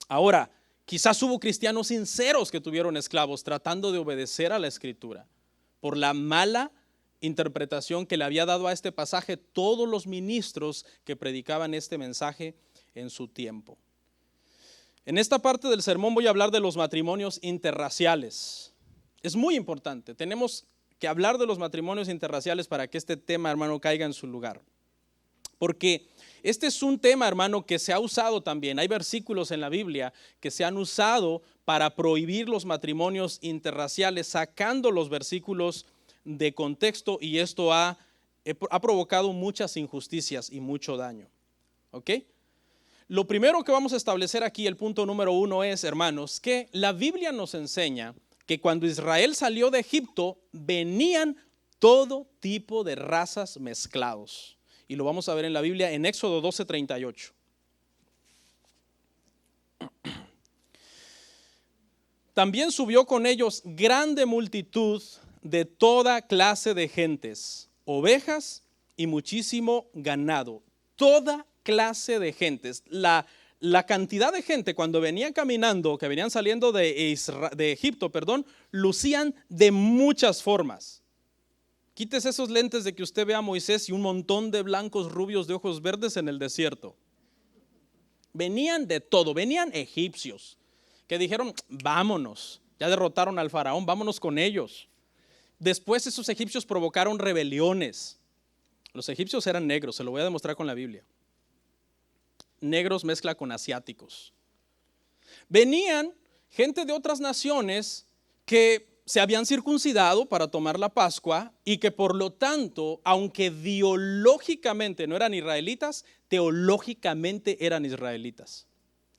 Ahora, quizás hubo cristianos sinceros que tuvieron esclavos tratando de obedecer a la Escritura por la mala interpretación que le había dado a este pasaje todos los ministros que predicaban este mensaje en su tiempo. En esta parte del sermón voy a hablar de los matrimonios interraciales. Es muy importante. Tenemos que hablar de los matrimonios interraciales para que este tema, hermano, caiga en su lugar. Porque este es un tema, hermano, que se ha usado también. Hay versículos en la Biblia que se han usado para prohibir los matrimonios interraciales, sacando los versículos de contexto, y esto ha provocado muchas injusticias y mucho daño. ¿Ok? Lo primero que vamos a establecer aquí, el punto número 1 es, hermanos, que la Biblia nos enseña que cuando Israel salió de Egipto, venían todo tipo de razas mezclados. Y lo vamos a ver en la Biblia en Éxodo 12:38. También subió con ellos grande multitud de toda clase de gentes, ovejas y muchísimo ganado. Toda clase de gentes. La cantidad de gente cuando venían caminando, que venían saliendo de Egipto, lucían de muchas formas. Quítese esos lentes de que usted vea a Moisés y un montón de blancos rubios de ojos verdes en el desierto. Venían de todo, venían egipcios que dijeron: vámonos, ya derrotaron al faraón, vámonos con ellos. Después esos egipcios provocaron rebeliones. Los egipcios eran negros, se lo voy a demostrar con la Biblia. Negros mezcla con asiáticos. Venían gente de otras naciones que se habían circuncidado para tomar la Pascua y que por lo tanto, aunque biológicamente no eran israelitas, teológicamente eran israelitas.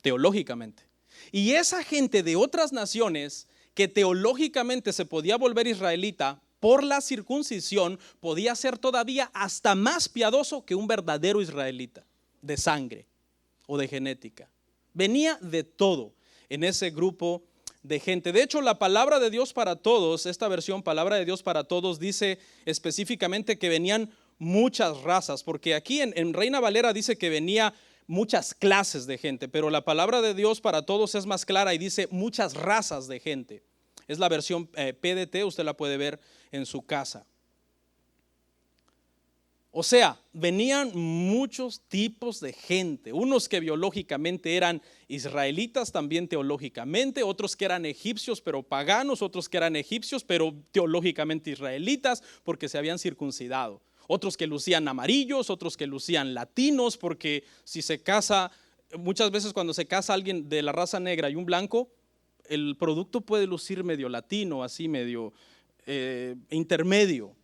Teológicamente. Y esa gente de otras naciones que teológicamente se podía volver israelita por la circuncisión podía ser todavía hasta más piadoso que un verdadero israelita de sangre o de genética. Venía de todo en ese grupo de gente. De hecho, la palabra de Dios para todos, esta versión palabra de Dios para todos, dice específicamente que venían muchas razas, porque aquí en Reina Valera dice que venía muchas clases de gente, pero la palabra de Dios para todos es más clara y dice muchas razas de gente. Es la versión PDT, usted la puede ver en su casa. O sea, venían muchos tipos de gente, unos que biológicamente eran israelitas, también teológicamente, otros que eran egipcios pero paganos, otros que eran egipcios pero teológicamente israelitas porque se habían circuncidado, otros que lucían amarillos, otros que lucían latinos, porque si se casa, muchas veces cuando se casa alguien de la raza negra y un blanco, el producto puede lucir medio latino, así medio intermedio.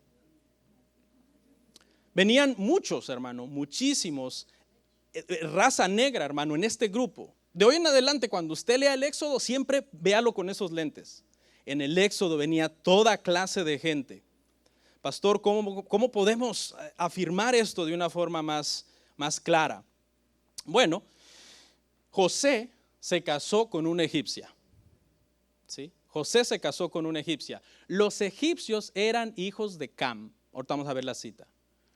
Venían muchos, hermano, muchísimos, raza negra, hermano, en este grupo. De hoy en adelante, cuando usted lea el Éxodo, siempre véalo con esos lentes. En el Éxodo venía toda clase de gente. Pastor, ¿cómo podemos afirmar esto de una forma más clara? Bueno, José se casó con una egipcia. ¿Sí? José se casó con una egipcia. Los egipcios eran hijos de Cam. Ahorita vamos a ver la cita.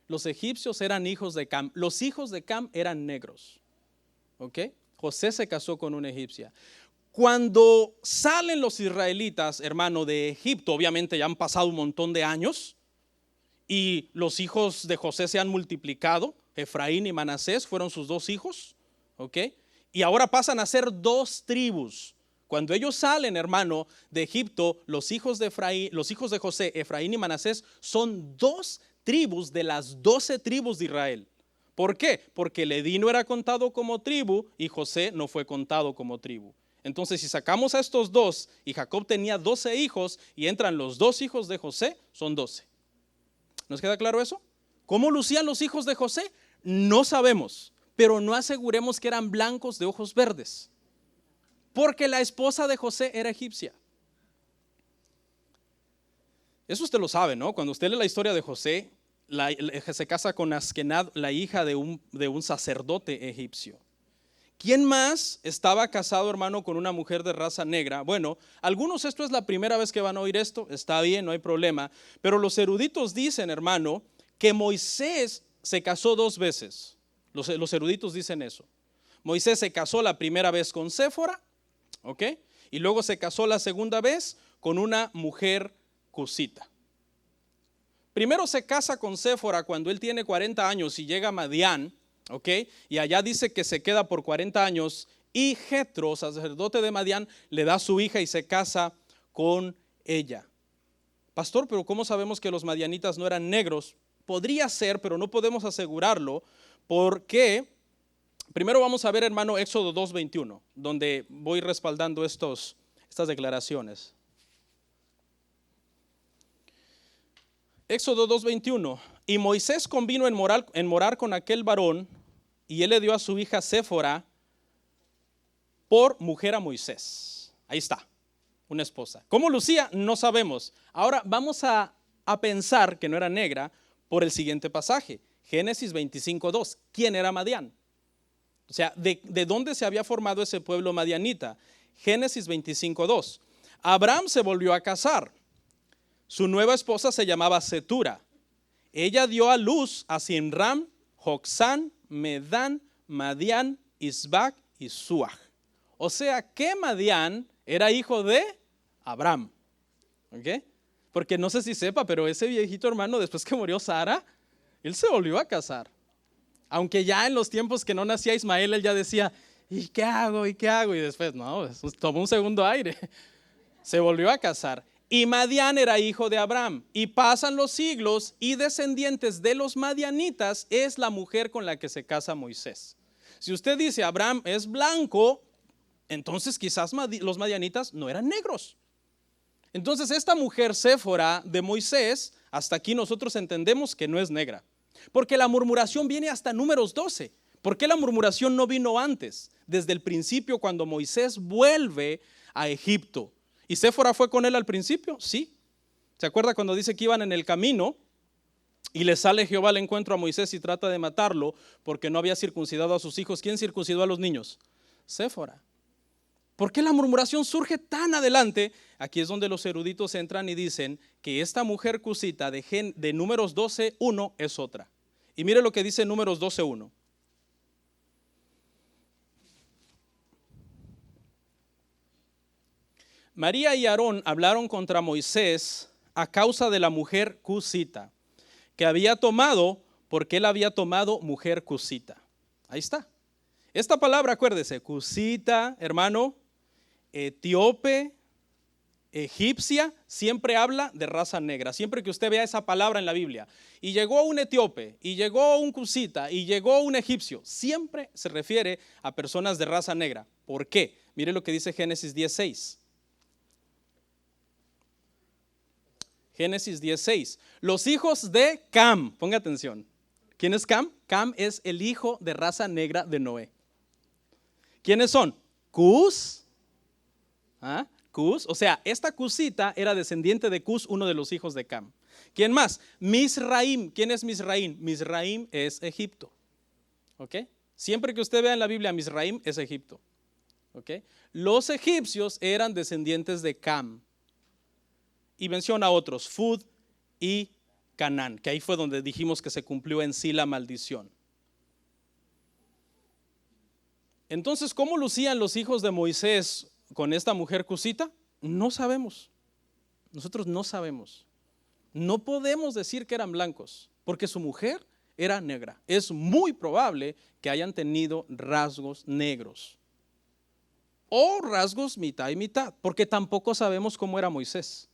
Los egipcios eran hijos de Cam. Los hijos de Cam eran negros. ¿Ok? José se casó con una egipcia. Cuando salen los israelitas, hermano, de Egipto, obviamente ya han pasado un montón de años y los hijos de José se han multiplicado. Efraín y Manasés fueron sus dos hijos. ¿Ok? Y ahora pasan a ser dos tribus. Cuando ellos salen, hermano, de Egipto, los hijos de José, Efraín y Manasés, son dos tribus de las 12 tribus de Israel. ¿Por qué? Porque Leví no era contado como tribu y José no fue contado como tribu. Entonces, si sacamos a estos dos y Jacob tenía 12 hijos y entran los dos hijos de José, son 12. ¿Nos queda claro eso? ¿Cómo lucían los hijos de José? No sabemos, pero no aseguremos que eran blancos de ojos verdes, porque la esposa de José era egipcia. Eso usted lo sabe, ¿no? Cuando usted lee la historia de José, se casa con Askenaz, la hija de un sacerdote egipcio. ¿Quién más estaba casado, hermano, con una mujer de raza negra? Bueno, algunos esto es la primera vez que van a oír esto, está bien, no hay problema, pero los eruditos dicen, hermano, que Moisés se casó 2 veces. Los eruditos dicen eso. Moisés se casó la primera vez con Séfora, ¿ok? Y luego se casó la segunda vez con una mujer cusita. Primero se casa con Séfora cuando él tiene 40 años y llega a Madián, ¿ok? Y allá dice que se queda por 40 años y Jetro, sacerdote de Madián, le da a su hija y se casa con ella. Pastor, pero ¿cómo sabemos que los madianitas no eran negros? Podría ser, pero no podemos asegurarlo, porque primero vamos a ver, hermano, Éxodo 2:21, donde voy respaldando estas declaraciones. Éxodo 2:21. Y Moisés convino en morar con aquel varón, y él le dio a su hija Séfora por mujer a Moisés. Ahí está, una esposa. ¿Cómo lucía? No sabemos. Ahora vamos a pensar que no era negra por el siguiente pasaje. Génesis 25:2. ¿Quién era Madián? O sea, ¿de dónde se había formado ese pueblo madianita? Génesis 25:2. Abraham se volvió a casar. Su nueva esposa se llamaba Setura. Ella dio a luz a Simram, Joksán, Medán, Madián, Isbac y Suach. O sea que Madián era hijo de Abraham. ¿Ok? Porque no sé si sepa, pero ese viejito hermano, después que murió Sara, él se volvió a casar. Aunque ya en los tiempos que no nacía Ismael, él ya decía, ¿y qué hago? ¿Y qué hago? Y después, no, tomó un segundo aire. Se volvió a casar. Y Madián era hijo de Abraham. Y pasan los siglos y descendientes de los madianitas es la mujer con la que se casa Moisés. Si usted dice Abraham es blanco, entonces quizás los madianitas no eran negros. Entonces esta mujer Séfora de Moisés, hasta aquí nosotros entendemos que no es negra. Porque la murmuración viene hasta Números 12. ¿Por qué la murmuración no vino antes? Desde el principio, cuando Moisés vuelve a Egipto. ¿Y Séfora fue con él al principio? Sí. ¿Se acuerda cuando dice que iban en el camino y le sale Jehová al encuentro a Moisés y trata de matarlo porque no había circuncidado a sus hijos? ¿Quién circuncidó a los niños? Séfora. ¿Por qué la murmuración surge tan adelante? Aquí es donde los eruditos entran y dicen que esta mujer cusita de Números 12:1 es otra. Y mire lo que dice Números 12:1. María y Aarón hablaron contra Moisés a causa de la mujer cusita, que había tomado, porque él había tomado mujer cusita. Ahí está. Esta palabra, acuérdese, cusita, hermano, etíope, egipcia, siempre habla de raza negra. Siempre que usted vea esa palabra en la Biblia, y llegó un etíope, y llegó un cusita, y llegó un egipcio, siempre se refiere a personas de raza negra. ¿Por qué? Mire lo que dice Génesis 10:6. Génesis 10:6. Los hijos de Cam, ponga atención. ¿Quién es Cam? Cam es el hijo de raza negra de Noé. ¿Quiénes son? Cus. Cus, o sea, esta cusita era descendiente de Cus, uno de los hijos de Cam. ¿Quién más? Misraim. ¿Quién es Misraim? Misraim es Egipto. ¿Ok? Siempre que usted vea en la Biblia Misraim es Egipto. ¿Ok? Los egipcios eran descendientes de Cam. Y menciona a otros, Fud y Canaán, que ahí fue donde dijimos que se cumplió en sí la maldición. Entonces, ¿cómo lucían los hijos de Moisés con esta mujer cusita? No sabemos. Nosotros no sabemos. No podemos decir que eran blancos, porque su mujer era negra. Es muy probable que hayan tenido rasgos negros o rasgos mitad y mitad, porque tampoco sabemos cómo era Moisés.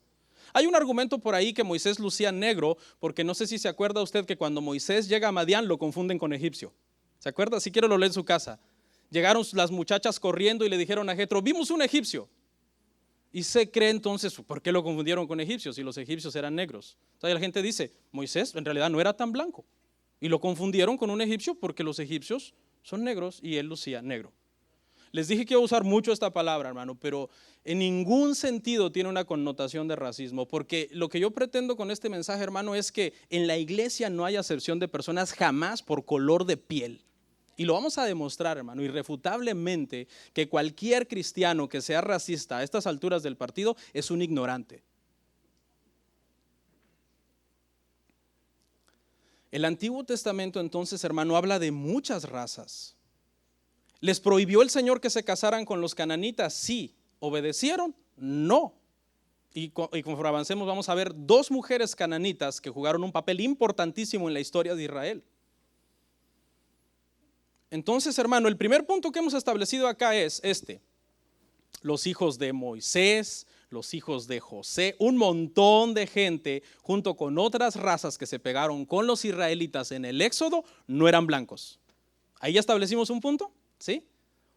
Hay un argumento por ahí que Moisés lucía negro, porque no sé si se acuerda usted que cuando Moisés llega a Madián lo confunden con egipcio. ¿Se acuerda? Si quiere lo lee en su casa. Llegaron las muchachas corriendo y le dijeron a Jetro, vimos un egipcio. Y se cree entonces, ¿por qué lo confundieron con egipcios si los egipcios eran negros? Entonces la gente dice, Moisés en realidad no era tan blanco. Y lo confundieron con un egipcio porque los egipcios son negros y él lucía negro. Les dije que iba a usar mucho esta palabra, hermano, pero en ningún sentido tiene una connotación de racismo, porque lo que yo pretendo con este mensaje, hermano, es que en la iglesia no hay acepción de personas jamás por color de piel. Y lo vamos a demostrar, hermano, irrefutablemente, que cualquier cristiano que sea racista a estas alturas del partido es un ignorante. El Antiguo Testamento, entonces, hermano, habla de muchas razas. ¿Les prohibió el Señor que se casaran con los cananitas? Sí. ¿Obedecieron? No. Y conforme avancemos vamos a ver dos mujeres cananitas que jugaron un papel importantísimo en la historia de Israel. Entonces, hermano, el primer punto que hemos establecido acá es este. Los hijos de Moisés, los hijos de José, un montón de gente junto con otras razas que se pegaron con los israelitas en el Éxodo, no eran blancos. Ahí ya establecimos un punto. ¿Sí?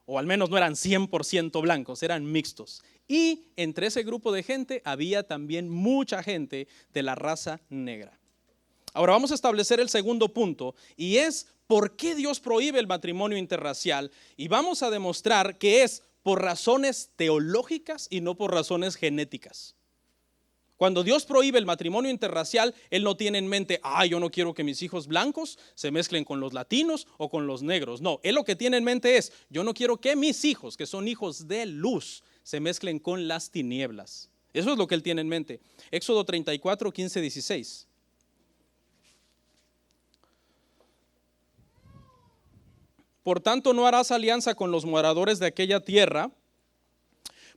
O al menos no eran 100% blancos, eran mixtos. Y entre ese grupo de gente había también mucha gente de la raza negra. Ahora vamos a establecer el segundo punto, y es por qué Dios prohíbe el matrimonio interracial, y vamos a demostrar que es por razones teológicas y no por razones genéticas. Cuando Dios prohíbe el matrimonio interracial, Él no tiene en mente, yo no quiero que mis hijos blancos se mezclen con los latinos o con los negros. No, Él lo que tiene en mente es, yo no quiero que mis hijos, que son hijos de luz, se mezclen con las tinieblas. Eso es lo que Él tiene en mente. Éxodo 34, 15, 16. Por tanto, no harás alianza con los moradores de aquella tierra,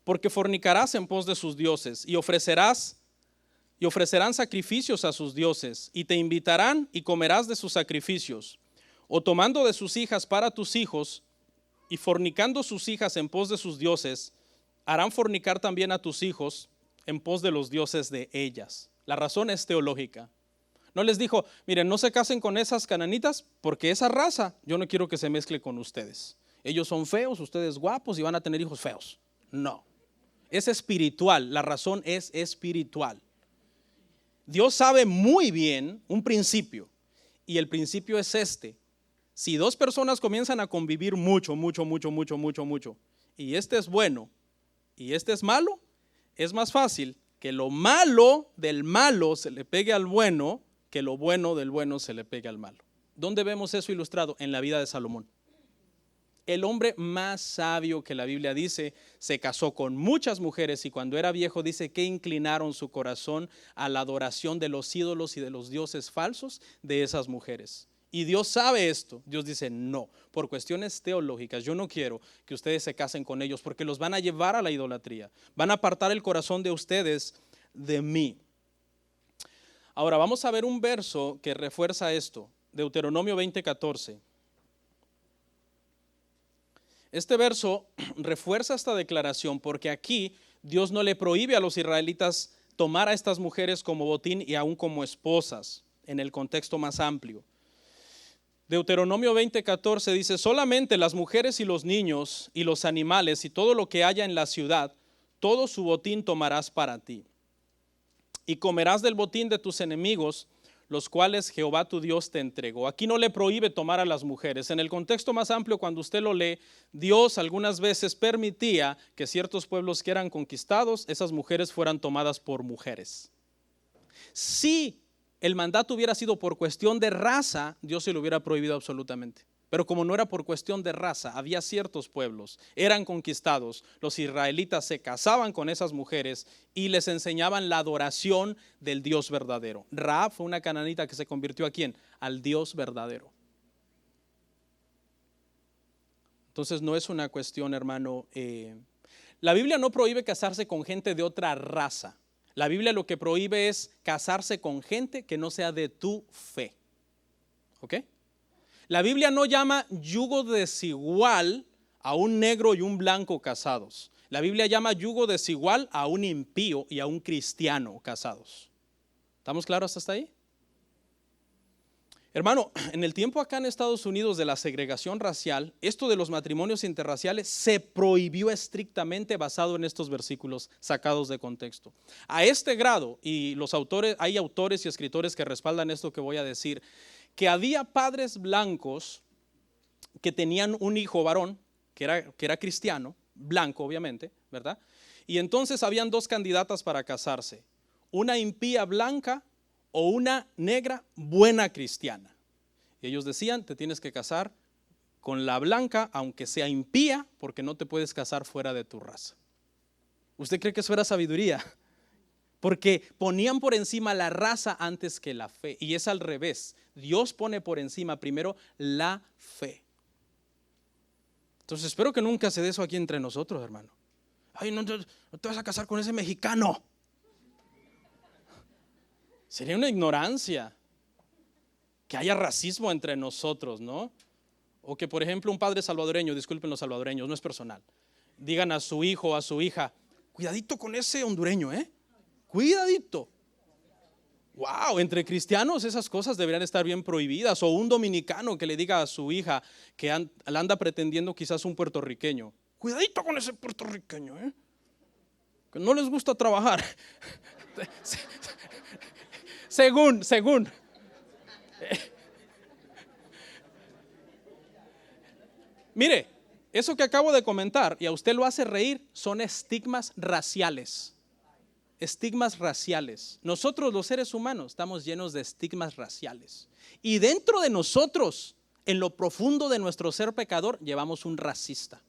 porque fornicarás en pos de sus dioses y ofrecerán sacrificios a sus dioses, y te invitarán y comerás de sus sacrificios, o tomando de sus hijas para tus hijos, y fornicando sus hijas en pos de sus dioses, harán fornicar también a tus hijos en pos de los dioses de ellas. La razón es teológica. No les dijo, miren, no se casen con esas cananitas, porque esa raza yo no quiero que se mezcle con ustedes. Ellos son feos, ustedes guapos y van a tener hijos feos. No, es espiritual, la razón es espiritual. Dios sabe muy bien un principio, y el principio es este. Si dos personas comienzan a convivir mucho, y este es bueno y este es malo, es más fácil que lo malo del malo se le pegue al bueno, que lo bueno del bueno se le pegue al malo. ¿Dónde vemos eso ilustrado? En la vida de Salomón. El hombre más sabio que la Biblia dice, se casó con muchas mujeres y cuando era viejo dice que inclinaron su corazón a la adoración de los ídolos y de los dioses falsos de esas mujeres. Y Dios sabe esto. Dios dice, no, por cuestiones teológicas, yo no quiero que ustedes se casen con ellos porque los van a llevar a la idolatría. Van a apartar el corazón de ustedes de mí. Ahora vamos a ver un verso que refuerza esto. Deuteronomio 20:14. Este verso refuerza esta declaración porque aquí Dios no le prohíbe a los israelitas tomar a estas mujeres como botín y aún como esposas en el contexto más amplio. Deuteronomio 20:14 dice, solamente las mujeres y los niños y los animales y todo lo que haya en la ciudad, todo su botín tomarás para ti. Y comerás del botín de tus enemigos, los cuales Jehová tu Dios te entregó. Aquí no le prohíbe tomar a las mujeres. En el contexto más amplio, cuando usted lo lee, Dios algunas veces permitía que ciertos pueblos que eran conquistados, esas mujeres fueran tomadas por mujeres. Si el mandato hubiera sido por cuestión de raza, Dios se lo hubiera prohibido absolutamente. Pero como no era por cuestión de raza, había ciertos pueblos, eran conquistados, los israelitas se casaban con esas mujeres y les enseñaban la adoración del Dios verdadero. Rahab fue una cananita que se convirtió ¿a quién? Al Dios verdadero. Entonces no es una cuestión, hermano. La Biblia no prohíbe casarse con gente de otra raza. La Biblia lo que prohíbe es casarse con gente que no sea de tu fe. ¿Ok? La Biblia no llama yugo desigual a un negro y un blanco casados. La Biblia llama yugo desigual a un impío y a un cristiano casados. ¿Estamos claros hasta ahí? Hermano, en el tiempo acá en Estados Unidos de la segregación racial, esto de los matrimonios interraciales se prohibió estrictamente basado en estos versículos sacados de contexto. A este grado, y hay autores y escritores que respaldan esto que voy a decir, que había padres blancos que tenían un hijo varón, que era cristiano, blanco obviamente, ¿verdad? Y entonces habían dos candidatas para casarse, una impía blanca o una negra buena cristiana. Y ellos decían, te tienes que casar con la blanca, aunque sea impía, porque no te puedes casar fuera de tu raza. ¿Usted cree que eso era sabiduría? Porque ponían por encima la raza antes que la fe. Y es al revés. Dios pone por encima primero la fe. Entonces espero que nunca se dé eso aquí entre nosotros, hermano. Ay, no te vas a casar con ese mexicano. Sería una ignorancia que haya racismo entre nosotros, ¿no? O que, por ejemplo, un padre salvadoreño, disculpen los salvadoreños, no es personal, digan a su hijo o a su hija, cuidadito con ese hondureño, cuidadito. Wow, entre cristianos esas cosas deberían estar bien prohibidas. O un dominicano que le diga a su hija que anda pretendiendo quizás un puertorriqueño, cuidadito con ese puertorriqueño, que no les gusta trabajar. Según. Mire, eso que acabo de comentar y a usted lo hace reír son estigmas raciales. Estigmas raciales. Nosotros los seres humanos estamos llenos de estigmas raciales. Y dentro de nosotros, en lo profundo de nuestro ser pecador, llevamos un racista.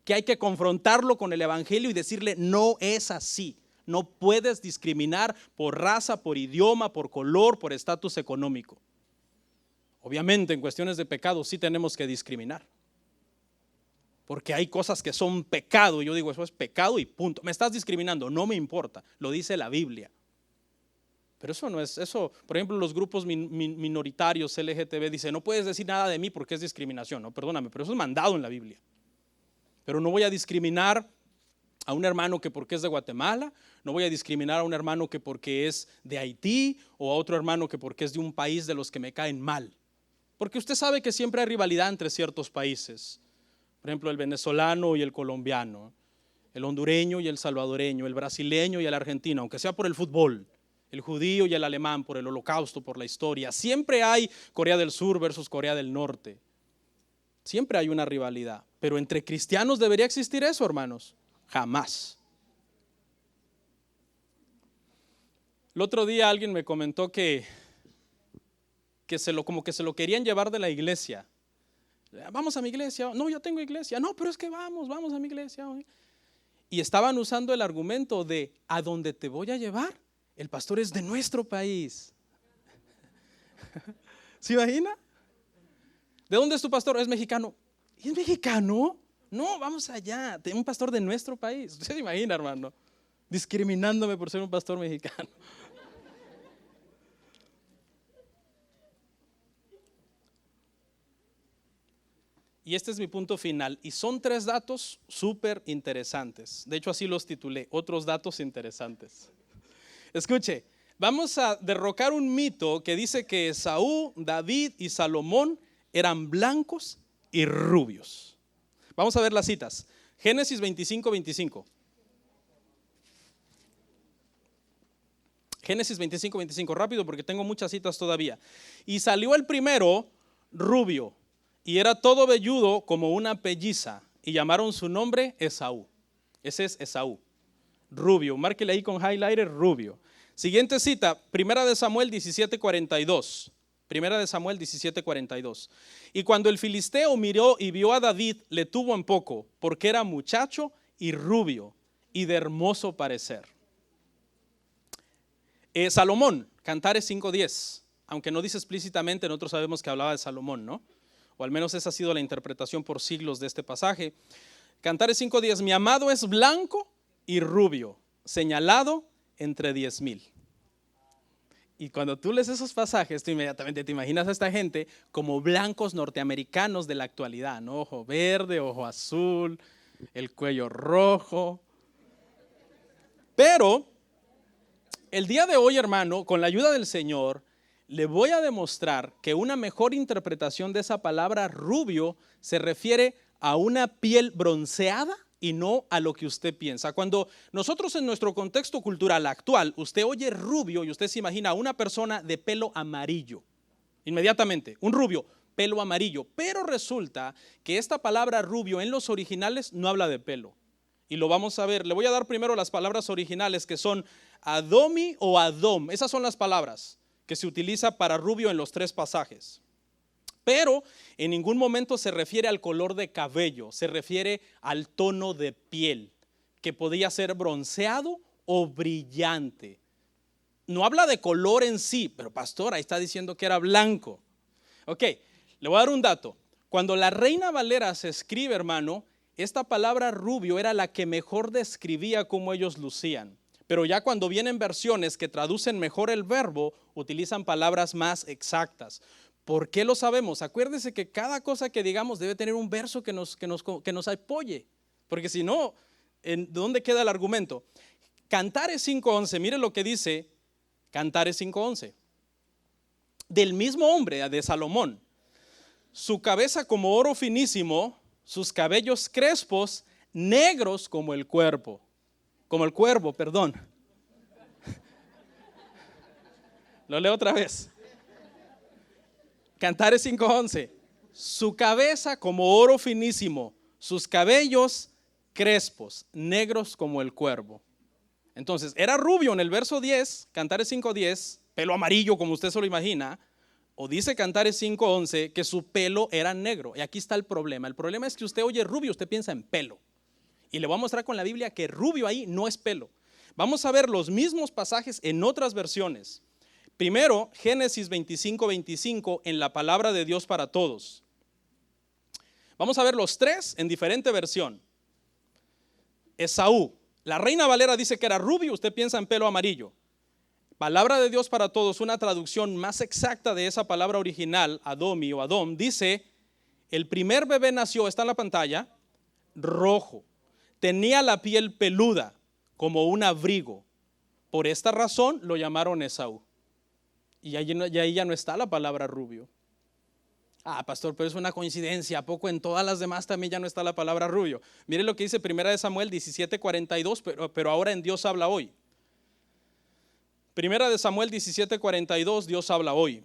Que hay que confrontarlo con el evangelio y decirle, no es así. No puedes discriminar por raza, por idioma, por color, por estatus económico. Obviamente en cuestiones de pecado sí tenemos que discriminar. Porque hay cosas que son pecado. Yo digo, eso es pecado y punto. Me estás discriminando, no me importa. Lo dice la Biblia. Pero eso no es, eso, por ejemplo, los grupos minoritarios LGTB dicen, no puedes decir nada de mí porque es discriminación. No, perdóname, pero eso es mandado en la Biblia. Pero no voy a discriminar a un hermano que porque es de Guatemala, no voy a discriminar a un hermano que porque es de Haití o a otro hermano que porque es de un país de los que me caen mal. Porque usted sabe que siempre hay rivalidad entre ciertos países. Por ejemplo, el venezolano y el colombiano, el hondureño y el salvadoreño, el brasileño y el argentino, aunque sea por el fútbol, el judío y el alemán por el holocausto, por la historia. Siempre hay Corea del Sur versus Corea del Norte. Siempre hay una rivalidad. Pero entre cristianos debería existir eso, hermanos. Jamás. El otro día alguien me comentó que como que se lo querían llevar de la iglesia. Vamos a mi iglesia. No, yo tengo iglesia. No, pero es que vamos a mi iglesia. Y estaban usando el argumento de a donde te voy a llevar, el pastor es de nuestro país. ¿Se imagina? ¿De dónde es tu pastor? Es mexicano. ¿Y es mexicano? No, vamos allá. Un pastor de nuestro país. ¿Usted se imagina, hermano? Discriminándome por ser un pastor mexicano. Y este es mi punto final. Y son 3 datos súper interesantes. De hecho, así los titulé, otros datos interesantes. Escuche, vamos a derrocar un mito que dice que Esaú, David y Salomón eran blancos y rubios. Vamos a ver las citas. Génesis 25:25. Génesis 25:25, rápido porque tengo muchas citas todavía. Y salió el primero rubio, y era todo velludo como una pelliza, y llamaron su nombre Esaú. Ese es Esaú, rubio. Márquele ahí con highlighter, rubio. Siguiente cita, Primera de Samuel 17:42. Primera de Samuel 17:42. Y cuando el filisteo miró y vio a David, le tuvo en poco, porque era muchacho y rubio y de hermoso parecer. Salomón, Cantares 5:10. Aunque no dice explícitamente, nosotros sabemos que hablaba de Salomón, ¿no? O al menos esa ha sido la interpretación por siglos de este pasaje. Cantares 5:10, mi amado es blanco y rubio, señalado entre 10,000. Y cuando tú lees esos pasajes, tú inmediatamente te imaginas a esta gente como blancos norteamericanos de la actualidad, ¿no? Ojo verde, ojo azul, el cuello rojo. Pero el día de hoy, hermano, con la ayuda del Señor, le voy a demostrar que una mejor interpretación de esa palabra rubio se refiere a una piel bronceada y no a lo que usted piensa. Cuando nosotros en nuestro contexto cultural actual, usted oye rubio y usted se imagina a una persona de pelo amarillo. Inmediatamente, un rubio, pelo amarillo. Pero resulta que esta palabra rubio en los originales no habla de pelo. Y lo vamos a ver. Le voy a dar primero las palabras originales que son Adomi o Adom. Esas son las palabras que se utiliza para rubio en los 3 pasajes. Pero en ningún momento se refiere al color de cabello, se refiere al tono de piel, que podía ser bronceado o brillante. No habla de color en sí, pero pastor, ahí está diciendo que era blanco. Ok, le voy a dar un dato. Cuando la Reina Valera se escribe, hermano, esta palabra rubio era la que mejor describía cómo ellos lucían. Pero ya cuando vienen versiones que traducen mejor el verbo, utilizan palabras más exactas. ¿Por qué lo sabemos? Acuérdese que cada cosa que digamos debe tener un verso que nos apoye. Porque si no, ¿dónde queda el argumento? Cantares 5:11, mire lo que dice Cantares 5:11. Del mismo hombre, de Salomón, su cabeza como oro finísimo, sus cabellos crespos, negros como el cuervo. Lo leo otra vez. Cantares 5:11. Su cabeza como oro finísimo, sus cabellos crespos, negros como el cuervo. Entonces, era rubio en el verso 10, Cantares 5:10, pelo amarillo como usted se lo imagina, o dice Cantares 5:11 que su pelo era negro. Y aquí está el problema. El problema es que usted oye rubio, usted piensa en pelo. Y le voy a mostrar con la Biblia que rubio ahí no es pelo. Vamos a ver los mismos pasajes en otras versiones. Primero, Génesis 25:25 en la palabra de Dios para todos. Vamos a ver los 3 en diferente versión. Esaú, la Reina Valera dice que era rubio, usted piensa en pelo amarillo. Palabra de Dios para todos, una traducción más exacta de esa palabra original, Adomi o Adom, dice, el primer bebé nació, está en la pantalla, rojo. Tenía la piel peluda como un abrigo. Por esta razón lo llamaron Esaú. Y ahí ya no está la palabra rubio. Ah, pastor, pero es una coincidencia. ¿A poco en todas las demás también ya no está la palabra rubio? Mire lo que dice Primera de Samuel 17:42, pero ahora en Dios habla hoy. Primera de Samuel 17:42, Dios habla hoy.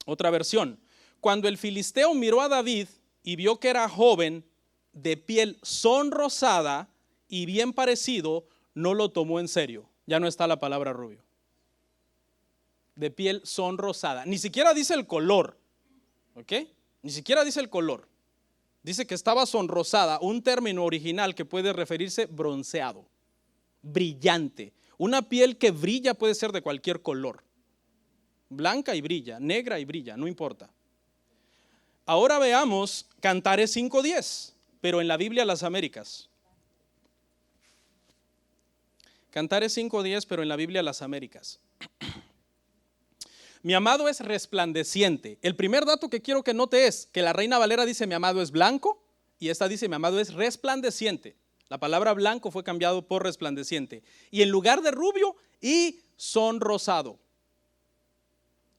Otra versión. Cuando el filisteo miró a David y vio que era joven, de piel sonrosada y bien parecido, no lo tomó en serio. Ya no está la palabra rubio. De piel sonrosada. Ni siquiera dice el color. ¿Ok? Ni siquiera dice el color. Dice que estaba sonrosada, un término original que puede referirse bronceado, brillante. Una piel que brilla puede ser de cualquier color. Blanca y brilla, negra y brilla, no importa. Ahora veamos Cantares 5:10, pero en la Biblia Las Américas. Cantares 5:10, pero en la Biblia Las Américas. Mi amado es resplandeciente. El primer dato que quiero que note es que la Reina Valera dice mi amado es blanco y esta dice mi amado es resplandeciente. La palabra blanco fue cambiado por resplandeciente. Y en lugar de rubio y sonrosado,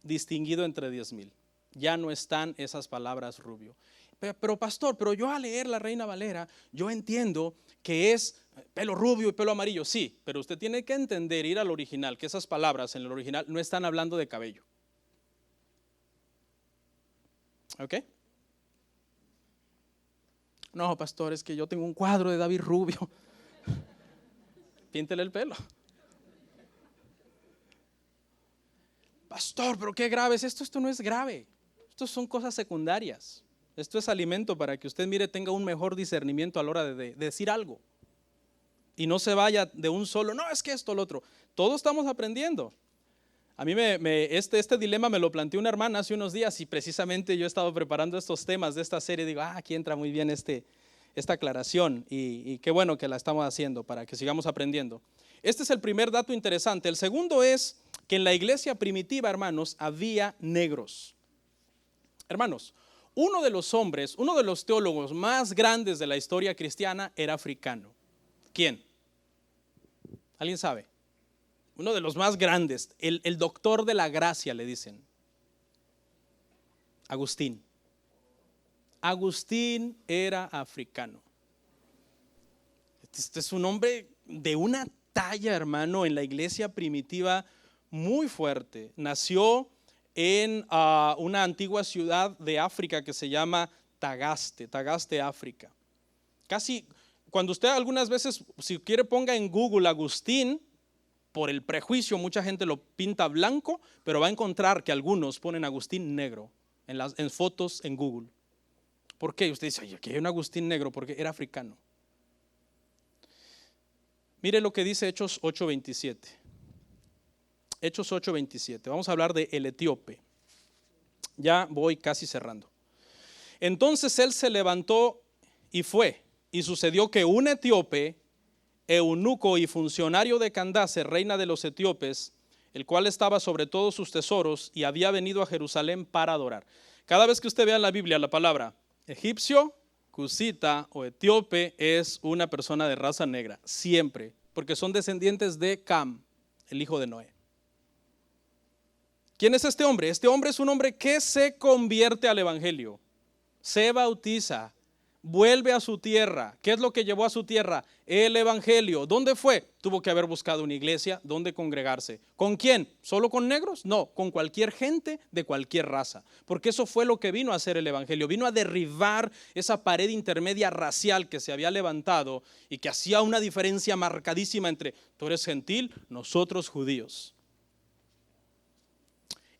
distinguido entre 10,000. Ya no están esas palabras rubio. Pero pastor, pero yo al leer la Reina Valera, yo entiendo que es pelo rubio y pelo amarillo. Sí, pero usted tiene que entender, ir al original, que esas palabras en el original no están hablando de cabello. ¿Ok? No, pastor, es que yo tengo un cuadro de David Rubio. Píntele el pelo. Pastor, pero qué grave es esto. Esto no es grave. Esto son cosas secundarias. Esto es alimento para que usted, mire, tenga un mejor discernimiento a la hora de decir algo. Y no se vaya de un solo, no, es que esto, lo otro. Todos estamos aprendiendo. A mí este dilema me lo planteó una hermana hace unos días y precisamente yo he estado preparando estos temas de esta serie. Digo, aquí entra muy bien esta aclaración y qué bueno que la estamos haciendo para que sigamos aprendiendo. Este es el primer dato interesante. El segundo es que en la iglesia primitiva, hermanos, había negros. Hermanos, uno de los teólogos más grandes de la historia cristiana era africano. ¿Quién? ¿Alguien sabe? Uno de los más grandes, el doctor de la gracia le dicen. Agustín. Agustín era africano. Este es un hombre de una talla, hermano, en la iglesia primitiva muy fuerte. Nació en una antigua ciudad de África que se llama Tagaste, África. Casi, cuando usted algunas veces, si quiere, ponga en Google Agustín, por el prejuicio mucha gente lo pinta blanco, pero va a encontrar que algunos ponen Agustín negro en fotos en Google. ¿Por qué? Usted dice, oye, aquí hay un Agustín negro, porque era africano. Mire lo que dice Hechos 8:27. Hechos 8:27. Vamos a hablar de el etíope. Ya voy casi cerrando. Entonces él se levantó y fue, y sucedió que un etíope, eunuco y funcionario de Candace, reina de los etíopes, el cual estaba sobre todos sus tesoros y había venido a Jerusalén para adorar. Cada vez que usted vea en la Biblia la palabra egipcio, cusita o etíope, es una persona de raza negra, siempre, porque son descendientes de Cam, el hijo de Noé. ¿Quién es este hombre? Este hombre es un hombre que se convierte al evangelio, se bautiza, vuelve a su tierra. ¿Qué es lo que llevó a su tierra? El evangelio. ¿Dónde fue? Tuvo que haber buscado una iglesia donde congregarse. ¿Con quién? ¿Solo con negros? No, con cualquier gente de cualquier raza. Porque eso fue lo que vino a hacer el evangelio. Vino a derribar esa pared intermedia racial que se había levantado y que hacía una diferencia marcadísima entre tú eres gentil, nosotros judíos.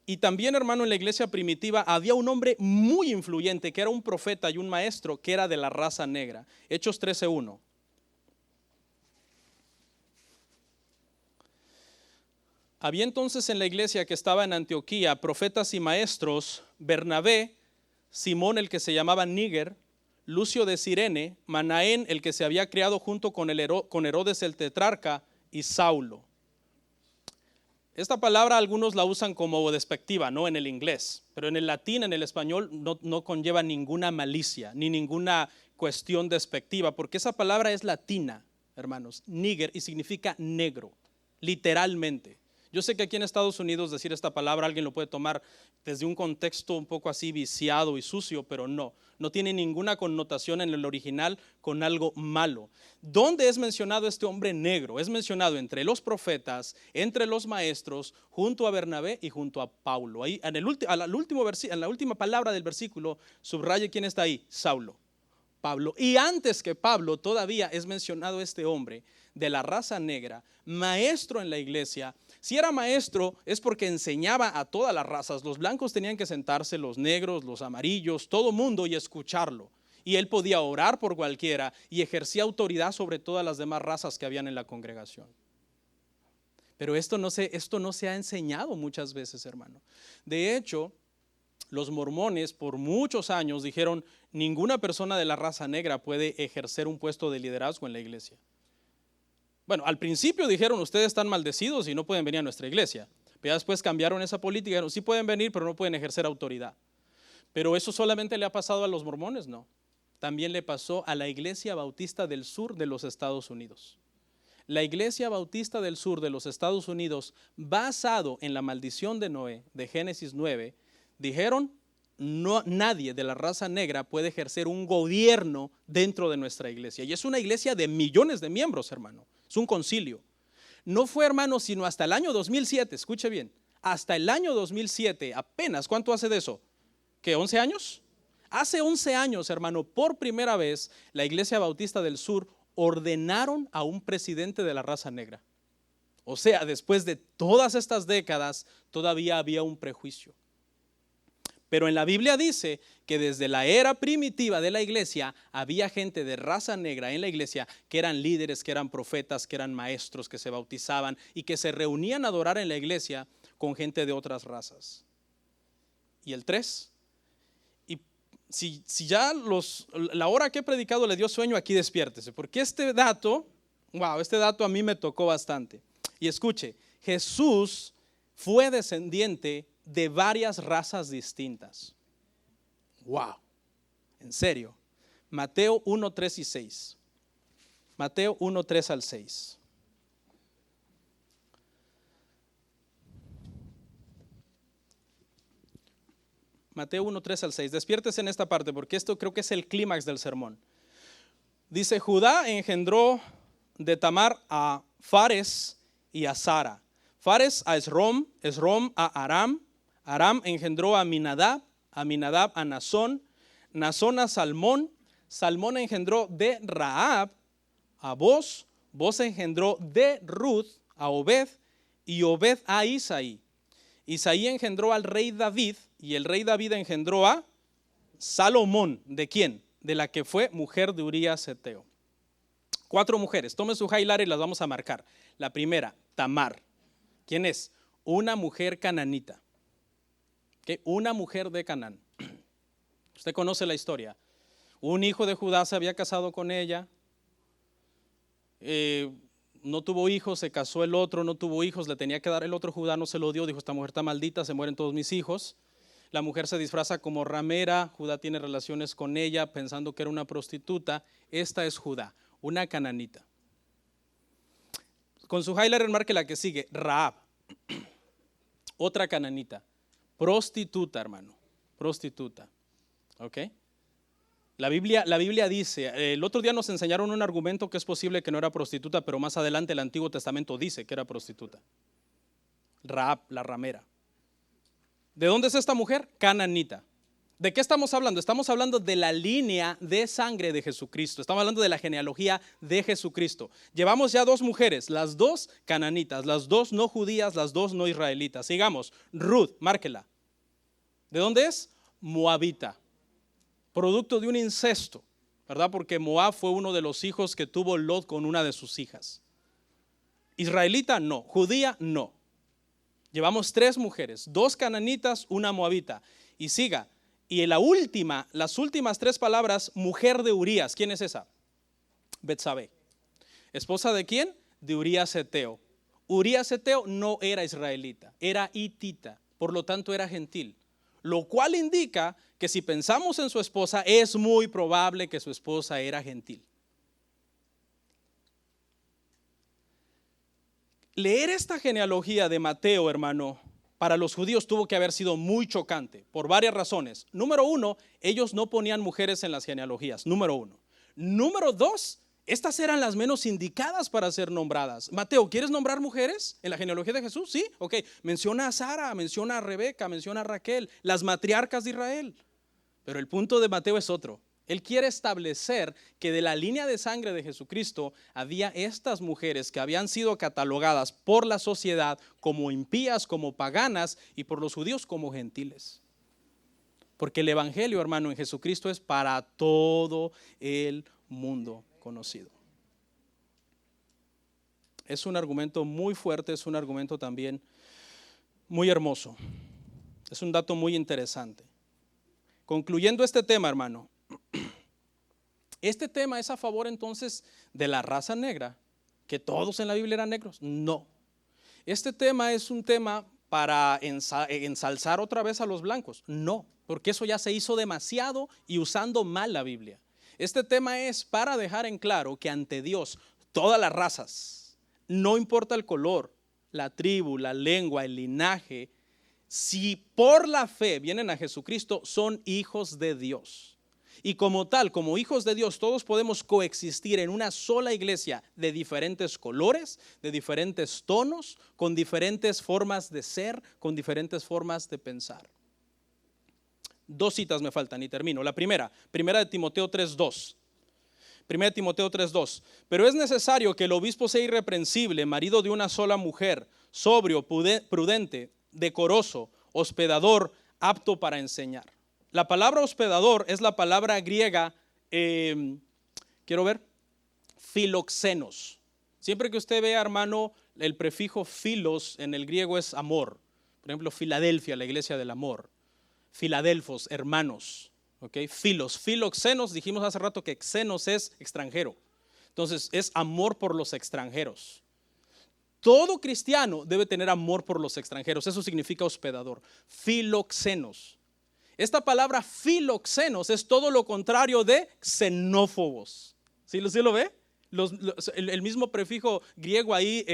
Y también, hermano, en la iglesia primitiva había un hombre muy influyente que era un profeta y un maestro que era de la raza negra. Hechos 13:1. Había entonces en la iglesia que estaba en Antioquía profetas y maestros: Bernabé, Simón el que se llamaba Níger, Lucio de Cirene, Manaén el que se había criado junto con Herodes el tetrarca, y Saulo. Esta palabra algunos la usan como despectiva, ¿no? En el inglés, pero en el latín, en el español, no conlleva ninguna malicia, ni ninguna cuestión despectiva, porque esa palabra es latina, hermanos, níger, y significa negro, literalmente. Yo sé que aquí en Estados Unidos decir esta palabra alguien lo puede tomar desde un contexto un poco así viciado y sucio, pero no tiene ninguna connotación en el original con algo malo. ¿Dónde es mencionado este hombre negro? Es mencionado entre los profetas, entre los maestros, junto a Bernabé y junto a Paulo. Ahí en la última palabra del versículo, subraye quién está ahí: Saulo, Pablo. Y antes que Pablo todavía es mencionado este hombre de la raza negra, maestro en la iglesia. Si era maestro es porque enseñaba a todas las razas. Los blancos tenían que sentarse, los negros, los amarillos, todo mundo, y escucharlo. Y él podía orar por cualquiera y ejercía autoridad sobre todas las demás razas que habían en la congregación. Pero esto no se ha enseñado muchas veces, hermano. De hecho, los mormones por muchos años dijeron: ninguna persona de la raza negra puede ejercer un puesto de liderazgo en la iglesia. Bueno, al principio dijeron: ustedes están maldecidos y no pueden venir a nuestra iglesia. Pero después cambiaron esa política y dijeron: sí pueden venir, pero no pueden ejercer autoridad. Pero eso solamente le ha pasado a los mormones, no. También le pasó a la Iglesia Bautista del Sur de los Estados Unidos. La Iglesia Bautista del Sur de los Estados Unidos, basado en la maldición de Noé, de Génesis 9, dijeron: no, nadie de la raza negra puede ejercer un gobierno dentro de nuestra iglesia. Y es una iglesia de millones de miembros, hermano. Es un concilio. No fue, hermano, sino hasta el año 2007, escuche bien, hasta el año 2007, apenas, ¿cuánto hace de eso? ¿Qué, 11 años? Hace 11 años, hermano, por primera vez, la Iglesia Bautista del Sur ordenaron a un presidente de la raza negra. O sea, después de todas estas décadas, todavía había un prejuicio. Pero en la Biblia dice que desde la era primitiva de la iglesia había gente de raza negra en la iglesia que eran líderes, que eran profetas, que eran maestros, que se bautizaban y que se reunían a adorar en la iglesia con gente de otras razas. Y el 3, y si ya la hora que he predicado le dio sueño, aquí despiértese, porque este dato a mí me tocó bastante. Y escuche, Jesús fue descendiente de varias razas distintas. Wow, en serio. Mateo 1, 3 y 6. Mateo 1, 3 al 6. Mateo 1, 3 al 6. Despiértese en esta parte porque esto creo que es el clímax del sermón. Dice: Judá engendró de Tamar a Fares y a Zara. Fares a Esrom, Esrom a Aram, Aram engendró a Aminadab, Aminadab a Nazón, Nazón a Salmón, Salmón engendró de Rahab a Boz, Boz engendró de Ruth a Obed, y Obed a Isaí. Isaí engendró al rey David, y el rey David engendró a Salomón. ¿De quién? De la que fue mujer de Urías Heteo. 4 mujeres, tome su highlighter y las vamos a marcar. La primera, Tamar. ¿Quién es? Una mujer cananita. ¿Okay? Una mujer de Canaán. Usted conoce la historia. Un hijo de Judá se había casado con ella. No tuvo hijos, se casó el otro, no tuvo hijos, le tenía que dar el otro. Judá no se lo dio, dijo: esta mujer está maldita, se mueren todos mis hijos. La mujer se disfraza como ramera, Judá tiene relaciones con ella pensando que era una prostituta. Esta es Judá, una cananita. Con su highlighter marque la que sigue, Rahab, otra cananita, prostituta, hermano, prostituta. ¿Ok? La Biblia dice, el otro día nos enseñaron un argumento que es posible que no era prostituta, pero más adelante el Antiguo Testamento dice que era prostituta. Rahab, la ramera. ¿De dónde es esta mujer? Cananita. ¿De qué estamos hablando? Estamos hablando de la línea de sangre de Jesucristo. Estamos hablando de la genealogía de Jesucristo. Llevamos ya 2 mujeres, las 2 cananitas, las 2 no judías, las 2 no israelitas. Sigamos. Ruth, márquela. ¿De dónde es? Moabita. Producto de un incesto, ¿verdad? Porque Moab fue uno de los hijos que tuvo Lot con una de sus hijas. Israelita, no. Judía, no. Llevamos 3 mujeres, 2 cananitas, una moabita. Y siga. Y en las últimas 3 palabras, mujer de Urías. ¿Quién es esa? Betsabé. ¿Esposa de quién? De Urías Heteo. Urías Heteo no era israelita, era hitita, por lo tanto era gentil. Lo cual indica que si pensamos en su esposa, es muy probable que su esposa era gentil. Leer esta genealogía de Mateo, hermano, para los judíos tuvo que haber sido muy chocante, por varias razones. Número 1, ellos no ponían mujeres en las genealogías, número 1. Número 2, estas eran las menos indicadas para ser nombradas. Mateo, ¿quieres nombrar mujeres en la genealogía de Jesús? Sí, ok. Menciona a Sara, menciona a Rebeca, menciona a Raquel, las matriarcas de Israel. Pero el punto de Mateo es otro. Él quiere establecer que de la línea de sangre de Jesucristo había estas mujeres que habían sido catalogadas por la sociedad como impías, como paganas, y por los judíos como gentiles. Porque el evangelio, hermano, en Jesucristo es para todo el mundo conocido. Es un argumento muy fuerte, es un argumento también muy hermoso. Es un dato muy interesante. Concluyendo este tema, hermano, ¿este tema es a favor entonces de la raza negra? ¿Que todos en la Biblia eran negros? No. ¿Este tema es un tema para ensalzar otra vez a los blancos? No, porque eso ya se hizo demasiado y usando mal la Biblia. Este tema es para dejar en claro que ante Dios todas las razas, no importa el color, la tribu, la lengua, el linaje, si por la fe vienen a Jesucristo, son hijos de Dios. Y como tal, como hijos de Dios, todos podemos coexistir en una sola iglesia de diferentes colores, de diferentes tonos, con diferentes formas de ser, con diferentes formas de pensar. 2 citas me faltan y termino. La primera de Timoteo 3:2. 1 Timoteo 3:2. Pero es necesario que el obispo sea irreprensible, marido de una sola mujer, sobrio, prudente, decoroso, hospedador, apto para enseñar. La palabra hospedador es la palabra griega, filoxenos. Siempre que usted vea, hermano, el prefijo filos en el griego es amor. Por ejemplo, Filadelfia, la iglesia del amor. Filadelfos, hermanos. ¿Okay? Filoxenos, dijimos hace rato que xenos es extranjero. Entonces es amor por los extranjeros. Todo cristiano debe tener amor por los extranjeros. Eso significa hospedador. Filoxenos. Esta palabra filoxenos es todo lo contrario de xenófobos. ¿Sí lo ve? El mismo prefijo griego ahí,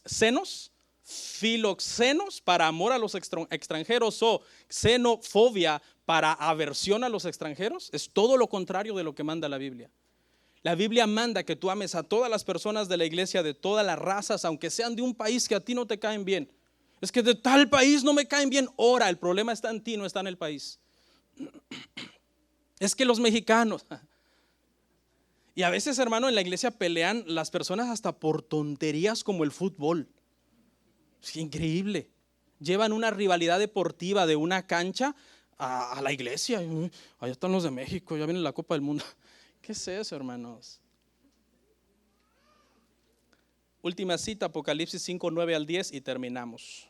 xenos, filoxenos para amor a los extranjeros o xenofobia para aversión a los extranjeros. Es todo lo contrario de lo que manda la Biblia. La Biblia manda que tú ames a todas las personas de la iglesia, de todas las razas, aunque sean de un país que a ti no te caen bien. Es que de tal país no me caen bien. Ora, el problema está en ti, no está en el país. Es que los mexicanos. Y a veces, hermano, en la iglesia pelean las personas hasta por tonterías como el fútbol. Es increíble. Llevan una rivalidad deportiva de una cancha a la iglesia. Allá están los de México, ya viene la Copa del Mundo. ¿Qué es eso, hermanos? Última cita, Apocalipsis 5, 9 al 10 y terminamos.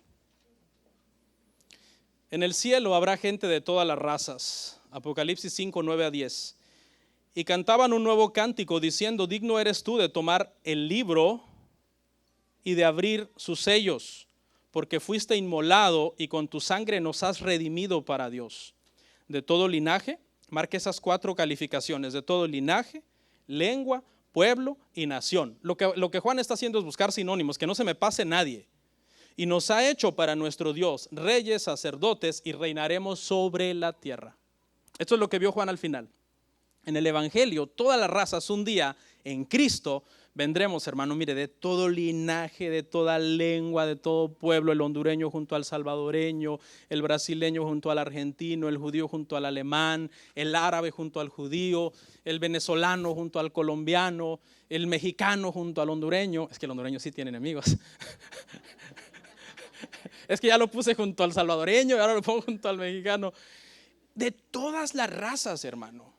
En el cielo habrá gente de todas las razas. Apocalipsis 5, 9 a 10. Y cantaban un nuevo cántico diciendo: digno eres tú de tomar el libro y de abrir sus sellos, porque fuiste inmolado y con tu sangre nos has redimido para Dios. De todo linaje, marque esas 4 calificaciones: de todo linaje, lengua, pueblo y nación. Lo que Juan está haciendo es buscar sinónimos, que no se me pase nadie. Y nos ha hecho para nuestro Dios reyes, sacerdotes, y reinaremos sobre la tierra. Esto es lo que vio Juan al final. En el evangelio, todas las razas un día en Cristo vendremos, hermano, mire, de todo linaje, de toda lengua, de todo pueblo, el hondureño junto al salvadoreño, el brasileño junto al argentino, el judío junto al alemán, el árabe junto al judío, el venezolano junto al colombiano, el mexicano junto al hondureño. Es que el hondureño sí tiene enemigos. Es que ya lo puse junto al salvadoreño y ahora lo pongo junto al mexicano. De todas las razas, hermano.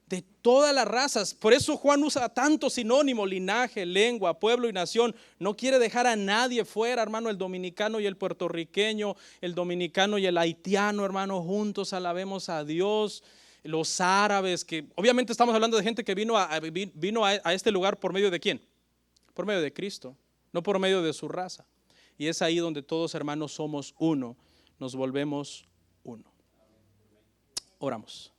De todas las razas. Por eso Juan usa tanto sinónimo: linaje, lengua, pueblo y nación. No quiere dejar a nadie fuera, hermano. El dominicano y el puertorriqueño, el dominicano y el haitiano, hermano, juntos alabemos a Dios. Los árabes, que obviamente estamos hablando de gente que vino a este lugar por medio de ¿quién? Por medio de Cristo, no por medio de su raza. Y es ahí donde todos, hermanos, somos uno, nos volvemos uno. Oramos.